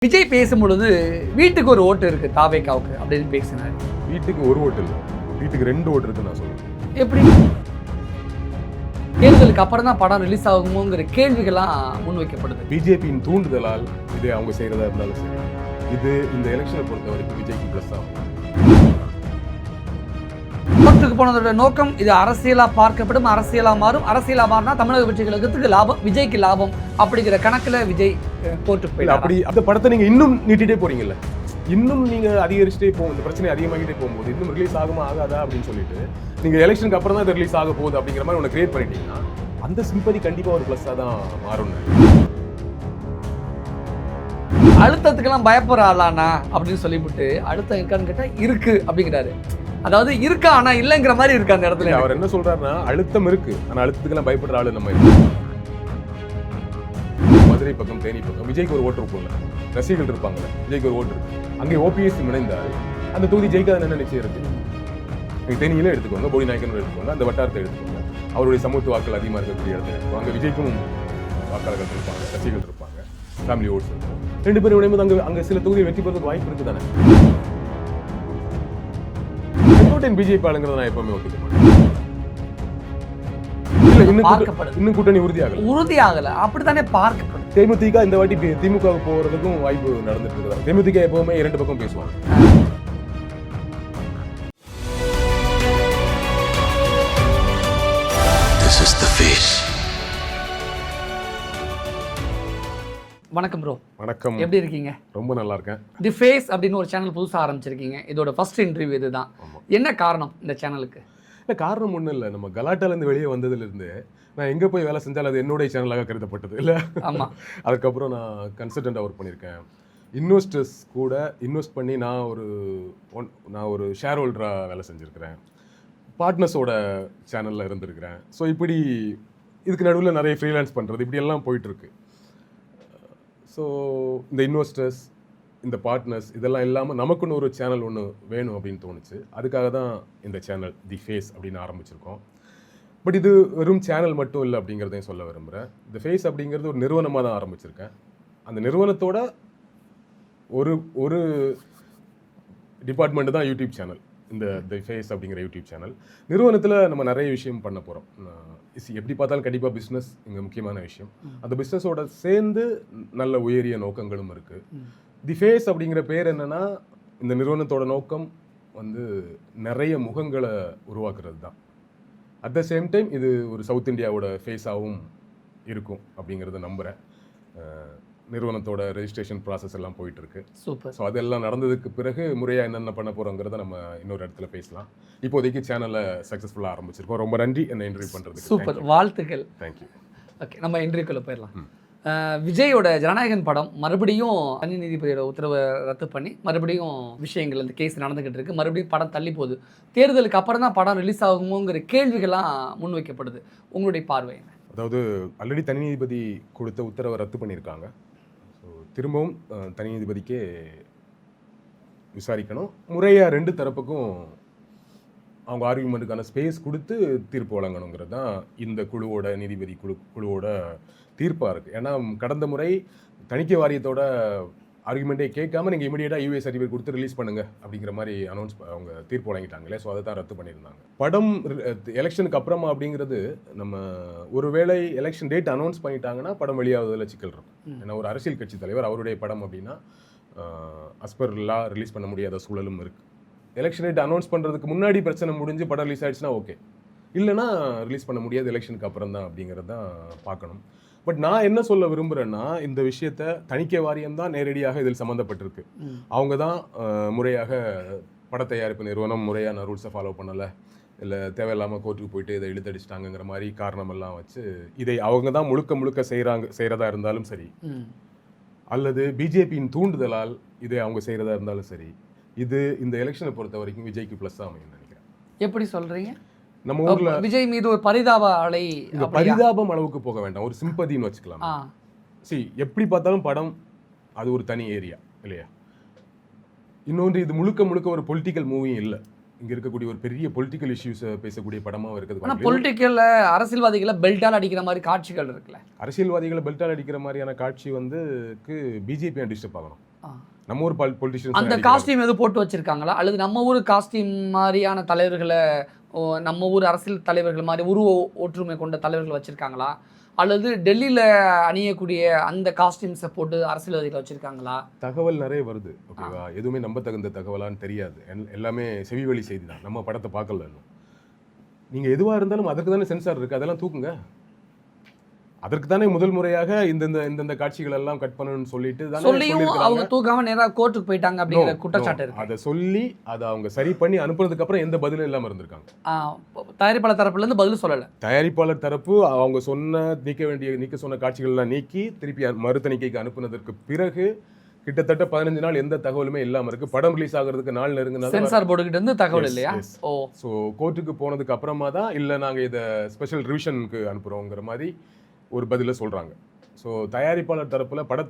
விஜய் பேசும்பொழுது வீட்டுக்கு ஒரு ஓட்டு இருக்கு தாவேக்காவுக்கு அப்படின்னு பேசினார். வீட்டுக்கு ஒரு ஓட்டு இல்லை, வீட்டுக்கு 2 ஓட்டு இருக்குன்னு நான் சொல்லுவேன். எப்படி தேர்தலுக்கு அப்புறம் தான் படம் ரிலீஸ் ஆகுமோங்கிற கேள்விகள்லாம் முன்வைக்கப்படுது. பிஜேபியின் தூண்டுதலால் இது அவங்க செய்யறதா இருந்தாலும் சரி, இது இந்த எலெக்ஷனை பொறுத்த வரைக்கும் விஜய்க்கு பிளஸ் ஆகும். கோர்ட்டுக்கு போனதோட நோக்கம் இது அரசியலா பார்க்கப்படும், அரசியலா மாறும். அரசியலா மாறினா தமிழக கட்சிகளுக்கு லாபம், விஜய்க்கு லாபம் அப்படிங்கிற கணக்குல விஜய் கோர்ட்டுக்கு போய் அப்படி அந்த படத்தை நீங்க இன்னும் நீட்டிட்டே போறீங்கல்ல, இன்னும் நீங்க அதிகரிச்சுட்டே போகும், இந்த பிரச்சனை அதிகமாகிட்டே போகும்போது இன்னும் ரிலீஸ் ஆகுமா ஆகாதா அப்படின்னு சொல்லிட்டு நீங்க எலெக்ஷனுக்கு அப்புறம் தான் ரிலீஸ் ஆக போகுது அப்படிங்கிற மாதிரி ஒன்று கிரியேட் பண்ணிட்டீங்கன்னா அந்த சிம்பதி கண்டிப்பா ஒரு பிளஸ்ஸா தான் மாறும். அழுத்தத்துக்கெல்லாம் பயப்படுற ஆளானா அப்படின்னு சொல்லிவிட்டு அழுத்தம் இருக்கான்னு கேட்டா இருக்கு அப்படிங்கிறாரு. அதாவது இருக்கா ஆனா இல்லைங்கிற மாதிரி இருக்கு அந்த இடத்துல. அவர் என்ன சொல்றாருன்னா அழுத்தம் இருக்கு, ஆனா அழுத்தத்துக்கெல்லாம் பயப்படுற ஆளு நம்ம இல்லை. மதுரை பக்கம் தேனி பக்கம் விஜய்க்கு ஒரு ஓட்டு இருக்கும்ல, ரசிகர்கள் இருப்பாங்கல்ல, விஜய்க்கு ஒரு ஓட்டு இருக்கு. அங்கே ஓபிஎஸ் இணைந்தால் அந்த தொகுதி ஜெயிக்காத என்ன நிச்சயம் இருக்கு. தேனியில எடுத்துக்கோங்க, போடி நாயக்கன் எடுத்துக்கோங்க, அந்த வட்டாரத்தை எடுத்துக்கோங்க, அவருடைய சமூக வாக்கள் அதிகமாக இருக்கக்கூடிய இடத்துல எடுத்துக்கோங்க. அங்கே விஜய்க்கும் வாக்காளர்கள் இருப்பாங்க, ரசிகர்கள் இருப்பாங்க, ஃபேமிலி ஓட்ஸ் இருக்கும். 2 பேரும் இணைந்து அங்கே சில தொகுதியை வெற்றி பெறதுக்கு வாய்ப்பு இருக்கு தானே. பிஜேபி ஆளுங்கிறத நான் எப்பவுமே ஒத்துக்க மாட்டேன். இன்னும் கூட்டணி உறுதியாகல அப்படித்தானே பார்க்கப்படும். தேமுதிக இந்த வாட்டி திமுக போறதுக்கும் வாய்ப்பு நடந்துட்டு இருக்கு. தேமுதிக எப்பவுமே 2 பக்கம் பேசுவாங்க. வணக்கம் ப்ரோ. வணக்கம். எப்படி இருக்கீங்க? ரொம்ப நல்லா இருக்கேன். தி ஃபேஸ் அப்படின்னு ஒரு சேனல் புதுசாக ஆரம்பிச்சிருக்கீங்க. இதோட ஃபர்ஸ்ட் இன்டர்வியூ இதுதான். என்ன காரணம் இந்த சேனலுக்கு? இல்லை, காரணம் ஒன்றும் இல்லை. நம்ம கலாட்டாலேருந்து வெளியே வந்ததுலேருந்து நான் எங்கே போய் வேலை செஞ்சாலும் அது என்னுடைய சேனலாக கருதப்பட்டது இல்லை. ஆமாம். அதுக்கப்புறம் நான் கன்சல்டண்ட்டாக ஒர்க் பண்ணியிருக்கேன். இன்வெஸ்டர்ஸ் கூட இன்வெஸ்ட் பண்ணி நான் ஒரு ஷேர் ஹோல்டராக வேலை செஞ்சுருக்கிறேன். பார்ட்னர்ஸோட சேனலில் இருந்திருக்கிறேன். ஸோ இப்படி இதுக்கு நடுவில் நிறைய ஃப்ரீலான்ஸ் பண்ணுறது இப்படியெல்லாம் போயிட்டுருக்கு. ஸோ இந்த இன்வெஸ்டர்ஸ், இந்த பார்ட்னர்ஸ் இதெல்லாம் இல்லாமல் நமக்குன்னு ஒரு சேனல் ஒன்று வேணும் அப்படின்னு தோணுச்சு. அதுக்காக தான் இந்த சேனல் தி ஃபேஸ் அப்படின்னு ஆரம்பிச்சிருக்கோம். பட் இது வெறும் சேனல் மட்டும் இல்லை அப்படிங்கிறதையும் சொல்ல விரும்புகிறேன். தி ஃபேஸ் அப்படிங்கிறது ஒரு நிறுவனமாக தான் ஆரம்பிச்சிருக்கேன். அந்த நிறுவனத்தோட ஒரு டிபார்ட்மெண்ட் தான் யூடியூப் சேனல், இந்த தி ஃபேஸ் அப்படிங்கிற யூடியூப் சேனல். நிறுவனத்தில் நம்ம நிறைய விஷயம் பண்ண போகிறோம். எப்படி பார்த்தாலும் கண்டிப்பாக பிஸ்னஸ் இங்கே முக்கியமான விஷயம். அந்த பிஸ்னஸோட சேர்ந்து நல்ல உயரிய நோக்கங்களும் இருக்குது. தி ஃபேஸ் அப்படிங்கிற பேர் என்னென்னா, இந்த நிறுவனத்தோட நோக்கம் நிறைய முகங்களை உருவாக்குறது தான். அட் த சேம் டைம் இது ஒரு சவுத் இந்தியாவோட ஃபேஸாகவும் இருக்கும் அப்படிங்கிறத நம்புகிறேன். நிறுவனத்தோட ரெஜிஸ்ட்ரேஷன் ப்ராசஸ் எல்லாம் போயிட்டு இருக்கு. சூப்பர். ஸோ அதெல்லாம் நடந்ததுக்கு பிறகு முறையாக என்னென்ன பண்ண போகிறோங்கிறத நம்ம இன்னொரு இடத்துல பேசலாம். இப்போதைக்கு சேனலை சக்ஸஸ்ஃபுல்லாக ஆரம்பிச்சிருக்கோம். ரொம்ப நன்றி என்னை இன்டர்வியூ பண்ணுறதுக்கு. சூப்பர், வாழ்த்துக்கள். தேங்க்யூ. ஓகே, நம்ம இன்டர்வியூக்குள்ளே போயிடலாம். விஜயோட ஜனநாயகன் படம் மறுபடியும் தனி நீதிபதியோட உத்தரவை ரத்து பண்ணி மறுபடியும் விஷயங்கள் இந்த கேஸ் நடந்துகிட்டு இருக்கு. மறுபடியும் படம் தள்ளி போகுது. தேர்தலுக்கு அப்புறம் தான் படம் ரிலீஸ் ஆகுமோங்கிற கேள்விகள்லாம் முன்வைக்கப்படுது. உங்களுடைய பார்வை என்ன? அதாவது ஆல்ரெடி தனி நீதிபதி கொடுத்த உத்தரவை ரத்து பண்ணியிருக்காங்க. ஸோ திரும்பவும் தனி நீதிபதிக்கே விசாரிக்கணும். முறையாக 2 தரப்புக்கும் அவங்க ஆர்கியூமெண்ட்டுக்கான ஸ்பேஸ் கொடுத்து தீர்ப்பு வழங்கணுங்கிறது தான் இந்த குழுவோட நீதிபதி குழுவோட தீர்ப்பாக இருக்குது. ஏன்னா கடந்த முறை தணிக்கை வாரியத்தோட ஆர்குமெண்ட்டே கேட்காம நீங்கள் இமீடியட்டாக யூஏ சர்டிஃபிகேட் கொடுத்து ரிலீஸ் பண்ணுங்க அப்படிங்கிற மாதிரி அவங்க தீர்ப்பு வழங்கிட்டாங்களே. ஸோ அதை தான் ரத்து பண்ணியிருந்தாங்க. படம் எலெக்ஷனுக்கு அப்புறமா அப்படிங்கிறது நம்ம ஒருவேளை எலெக்ஷன் டேட் அனௌன்ஸ் பண்ணிட்டாங்கன்னா படம் வெளியாவதில் சிக்கல் இருக்கும். ஏன்னா ஒரு அரசியல் கட்சி தலைவர் அவருடைய படம் அப்படின்னா அஸ்பர் லா ரிலீஸ் பண்ண முடியாத சூழலும் இருக்குது. எலெக்ஷன் டேட் அனௌன்ஸ் பண்ணுறதுக்கு முன்னாடி பிரச்சனை முடிஞ்சு படம் ரிலீஸ் ஆகிடுச்சுன்னா ஓகே, இல்லைனா ரிலீஸ் பண்ண முடியாது, எலெக்ஷனுக்கு அப்புறம் தான் அப்படிங்கிறது தான் பார்க்கணும். பட் நான் என்ன சொல்ல விரும்புகிறேன்னா, இந்த விஷயத்தை தணிக்கை வாரியம் தான் நேரடியாக இதில் சம்மந்தப்பட்டிருக்கு. அவங்க தான் முறையாக பட தயாரிப்பு நிறுவனம் முறையான ரூல்ஸை ஃபாலோ பண்ணலை, இல்லை தேவையில்லாமல் கோர்ட்டுக்கு போயிட்டு இதை இழுத்தடிச்சிட்டாங்கிற மாதிரி காரணமெல்லாம் வச்சு இதை அவங்க தான் முழுக்க செய்கிறதா இருந்தாலும் சரி, அல்லது பிஜேபியின் தூண்டுதலால் இதை அவங்க செய்கிறதா இருந்தாலும் சரி, இது இந்த எலெக்ஷனை பொறுத்த வரைக்கும் விஜய்க்கு ப்ளஸ் தான் அமையும் நினைக்கிறேன். எப்படி சொல்கிறீங்க? நம்ம ஊர்ல விஜய் மீது ஒரு பரிதாப அலை, பரிதாபம் அளவுக்கு போக வேண்டாம், ஒரு சிம்பதின்னு வச்சுக்கலாம். எப்படி பார்த்தாலும் படம் அது ஒரு தனி ஏரியா இல்லையா. இன்னொன்று இது முழுக்க ஒரு பொலிட்டிக்கல் மூவியும் இல்லை. இங்க இருக்கக்கூடிய ஒரு பெரிய பொலிட்டிக்கல் இஷ்யூஸ் பேசக்கூடிய படமா இருக்குது. ஆனா பொலிட்டிக்கல் அரசியல்வாதிகளை பெல்ட்டால் அடிக்கிற மாதிரி காட்சிகள் இருக்குல்ல. அரசியல்வாதிகளை பெல்ட்டால் அடிக்கிற மாதிரியான காட்சி பிஜேபி டிஸ்டர்ப் ஆகணும். நம்ம ஊர் பொலிட்டிஷியன்ஸ் அந்த காஸ்டியூம் எதுவும் போட்டு வச்சிருக்காங்களா, அல்லது நம்ம ஊர் காஸ்டியூம் மாதிரியான தலைவர்களை நம்ம ஊர் அரசியல் தலைவர்கள் மாதிரி உருவ ஒற்றுமை கொண்ட தலைவர்கள் வச்சிருக்காங்களா, அல்லது டெல்லியில் அணியக்கூடிய அந்த காஸ்டியூம்ஸை போட்டு அரசியல்வாதிகள் வச்சிருக்காங்களா? தகவல் நிறைய வருது, ஓகேவா? எதுவுமே நம்ப தகுந்த தகவலான்னு தெரியாது, எல்லாமே செவிவழி செய்தி தான். நம்ம படத்தை பார்க்கல இன்னும். நீங்கள் எதுவாக இருந்தாலும் அதற்கு தானே சென்சார் இருக்குது, அதெல்லாம் தூக்குங்க. அதற்கு தானே முதல் முறையாக இந்த காட்சிகள் எல்லாம் கட் பண்ணணும்னு சொல்லிட்டு அவங்க தூக்காம நேராக கோர்ட்டுக்கு போயிட்டாங்க அப்படிங்கிற குற்றச்சாட்டு இருக்கு. அதை சொல்லி அதை அவங்க சரி பண்ணி அனுப்புறதுக்கு அப்புறம் எந்த பதிலும் இல்லாமல் இருந்திருக்காங்க. தயாரிப்பாளர் தரப்புல இருந்து பதில் சொல்லலை. தயாரிப்பாளர் தரப்பு அவங்க நீக்க சொன்ன காட்சிகள்லாம் நீக்கி திருப்பி மறுதணிக்கைக்கு அனுப்புனதற்கு பிறகு கிட்டத்தட்ட 15 நாள் எந்த தகவலுமே இல்லாம இருக்கு. படம் ரிலீஸ் ஆகிறதுக்கு நாள் நெருங்கினா சென்சார் போர்டு கிட்ட இருந்து தகவல் இல்லையா? ஸோ கோர்ட்டுக்கு போனதுக்கு அப்புறமா தான் இல்லை நாங்கள் இதை ஸ்பெஷல் ரிவிஷனுக்கு அனுப்புறோங்கிற மாதிரி ஒரு பதில சொல்றாங்க. ஸோ தயாரிப்பாளர் தரப்புல பட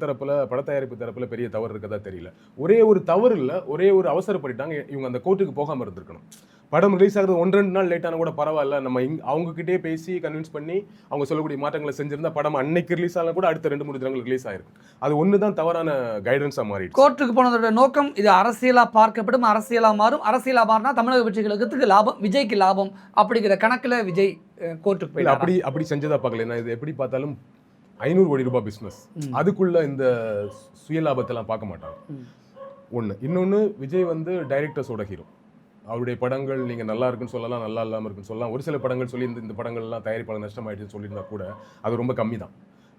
தயாரிப்பு தரப்புல பெரிய தவறு இருக்கதா தெரியல. ஒரே ஒரு தவறு இல்லை, ஒரே ஒரு அவசரப்பட்டுட்டாங்க. இவங்க அந்த கோர்ட்டுக்கு போகாமல் இருந்திருக்கணும். படம் ரிலீஸ் ஆகிறது 1-2 நாள் லேட்டான கூட பரவாயில்ல, நம்ம அவங்ககிட்டே பேசி கன்வின்ஸ் பண்ணி அவங்க சொல்லக்கூடிய மாற்றங்களை செஞ்சிருந்தா படம் அன்னைக்கு ரிலீஸ் ஆனா கூட அடுத்த 2-3 தினங்கள் ரிலீஸ் ஆயிருக்கும். அது ஒன்று தான் தவறான கைடன்ஸாக மாறிடுச்சு. கோர்ட்டுக்கு போனதோட நோக்கம் இது அரசியலா பார்க்கப்படும், அரசியலா மாறும். அரசியலா மாறினா தமிழக கட்சிகளுக்கு லாபம், விஜய்க்கு லாபம் அப்படிங்கிற கணக்குல விஜய் கோர்ட்டுக்கு போய் அப்படி செஞ்சதா பார்க்கல. நான் இது எப்படி பார்த்தாலும் 500 கோடி ரூபாய் பிஸ்னஸ், அதுக்குள்ள இந்த சுய லாபத்தெல்லாம் பார்க்க மாட்டாங்க. ஒன்று. இன்னொன்று, விஜய் வந்து டைரக்டர்ஸோட ஹீரோ. அவருடைய படங்கள் நீங்கள் நல்லா இருக்குன்னு சொல்லலாம், நல்லா இல்லாமல் இருக்குன்னு சொல்லலாம். ஒரு சில படங்கள் சொல்லி இந்த படங்கள்லாம் தயாரிப்பாளர் நஷ்டமாயிடுச்சுன்னு சொல்லியிருந்தா கூட அது ரொம்ப கம்மி தான்.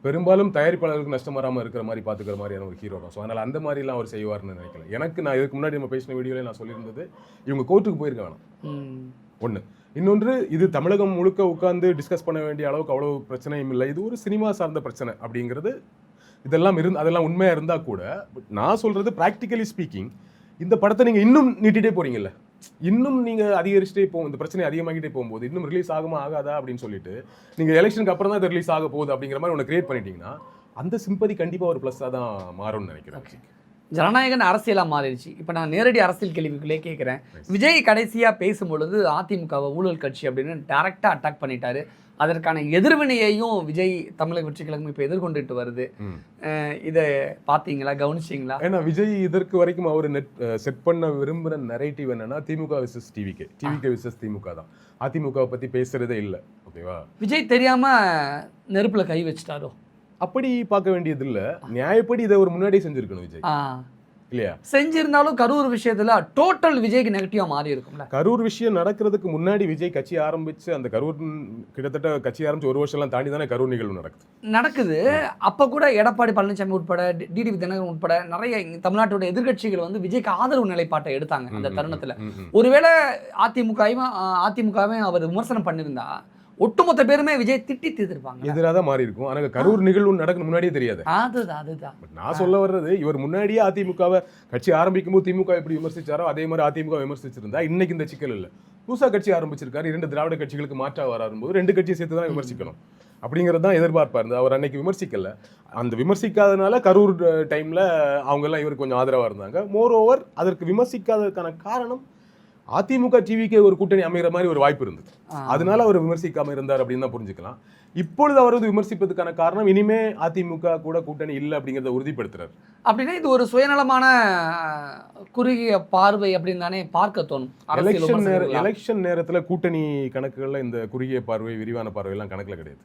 பெரும்பாலும் தயாரிப்பாளர்களுக்கு நஷ்டம் வராமல் இருக்கிற மாதிரி பார்த்துக்கிற மாதிரியான ஒரு ஹீரோ தான். ஸோ அதனால் அந்த மாதிரிலாம் அவர் செய்வார்னு நினைக்கல. நான் இதுக்கு முன்னாடி நம்ம பேசின வீடியோவில் நான் சொல்லியிருந்தது, இவங்க கோர்ட்டுக்கு போயிருக்க வேணாம். ஒன்று. இன்னொன்று, இது தமிழகம் முழுக்க உட்கார்ந்து டிஸ்கஸ் பண்ண வேண்டிய அளவுக்கு அவ்வளோ பிரச்சனையும் இல்லை. இது ஒரு சினிமா சார்ந்த பிரச்சனை அப்படிங்கிறது அதெல்லாம் உண்மையாக இருந்தால் கூட, நான் சொல்கிறது ப்ராக்டிக்கலி ஸ்பீக்கிங், இந்த படத்தை நீங்கள் இன்னும் நீட்டிகிட்டே போகிறீங்கல்ல, இன்னும் நீங்கள் அதிகரிச்சுட்டே இந்த பிரச்சனை அதிகமாகிட்டே போகும்போது இன்னும் ரிலீஸ் ஆகுமா ஆகாதா அப்படின்னு சொல்லிட்டு நீங்கள் எலெக்ஷனுக்கு அப்புறம் தான் இது ரிலீஸ் ஆக போகுது அப்படிங்கிற மாதிரி ஒன்று கிரியேட் பண்ணிட்டீங்கன்னா அந்த சிம்பதி கண்டிப்பாக ஒரு ப்ளஸ்ஸாக தான் மாறும்னு நினைக்கிறேன். ஜனநாயகன் அரசியலாக மாறிடுச்சு. இப்போ நான் நேரடி அரசியல் கேள்விக்குள்ளே கேட்குறேன். விஜய் கடைசியாக பேசும்பொழுது அதிமுகவை ஊழல் கட்சி அப்படின்னு டைரெக்டாக அட்டாக் பண்ணிட்டாரு. அதற்கான எதிர்வினையையும் விஜய் தமிழக வெற்றி கழகம் இப்போ எதிர்கொண்டுட்டு வருது. இதை பார்த்தீங்களா, கவனிச்சிங்களா? ஏன்னா விஜய் இதற்கு வரைக்கும் அவர் செட் பண்ண விரும்புகிற நரேட்டிவ் என்னன்னா திமுக விசஸ் டிவிகே விசஸ் திமுக தான். அதிமுகவை பற்றி பேசுறதே இல்லை, ஓகேவா? விஜய் தெரியாமல் நெருப்பில் கை வச்சுட்டாரோ? அப்படி பார்க்க வேண்டியது இல்லை. நியாயப்படி இதை ஒரு முன்னாடியே செஞ்சிருக்கணும் விஜய், இல்லையா? செஞ்சிருந்தாலும் கரூர் விஷயத்துல டோட்டல் விஜய்க்கு நெகட்டிவா மாறி இருக்கும்ல. கரூர் விஷயம் நடக்கிறதுக்கு முன்னாடி விஜய் கட்சி ஆரம்பிச்சு அந்த கரூர் கிட்டத்தட்ட கட்சி ஆரம்பிச்சு 1 வருஷம்லாம் தாண்டி தானே கரூர் நிகழ்வு நடக்குது. அப்ப கூட எடப்பாடி பழனிசாமி உட்பட டிடிவி தினகரன் உட்பட நிறைய தமிழ்நாட்டோட எதிர்கட்சிகள் வந்து விஜய்க்கு ஆதரவு நிலைப்பாட்டை எடுத்தாங்க அந்த தருணத்துல. ஒருவேளை அதிமுகவையும் அவர் விமர்சனம் பண்ணியிருந்தா ஒட்டுமொத்த பேருமே விஜய் திட்டி தீர்த்திருப்பாங்க, எதிராக தான் மாறி இருக்கும். ஆனா கரூர் நிகழ்வு நடக்க முன்னாடியே தெரியாது. அதுதான் நான் சொல்ல வர்றது, இவர் முன்னாடியே அதிமுகவை கட்சி ஆரம்பிக்கும் போது திமுக எப்படி விமர்சிச்சாரோ அதே மாதிரி அதிமுக விமர்சிச்சிருந்தா இன்னைக்கு இந்த சிக்கல் இல்லை. புதுசா கட்சி ஆரம்பிச்சிருக்காரு, 2 திராவிட கட்சிகளுக்கு மாற்றா வராரும்போது 2 கட்சியை சேர்த்து தான் விமர்சிக்கணும் அப்படிங்கிறது தான் எதிர்பார்ப்பா இருந்தது. அவர் அன்னைக்கு விமர்சிக்கல. அந்த விமர்சிக்காதனால கரூர் டைம்ல அவங்க எல்லாம் இவருக்கு கொஞ்சம் ஆதரவா இருந்தாங்க. மோர் ஓவர் அதற்கு விமர்சிக்காததுக்கான காரணம் அதிமுக டிவிக்கே ஒரு கூட்டணி அமைகிற மாதிரி ஒரு வாய்ப்பு இருந்தது. அதனால அவர் விமர்சிக்காம இருந்தார் அப்படின்னு தான் புரிஞ்சுக்கலாம். இப்பொழுது அவர் விமர்சிப்பதற்கான காரணம் இனிமே அதிமுக கூட கூட்டணி இல்லை அப்படிங்கிறத உறுதிப்படுத்துறாரு. அப்படின்னா இது ஒரு சுயநலமான குறுகிய பார்வை அப்படின்னு தானே பார்க்க தோணும். எலெக்ஷன் நேரத்தில் கூட்டணி கணக்குகள்ல இந்த குறுகிய பார்வை, விரிவான பார்வை எல்லாம் கணக்குல கிடையாது.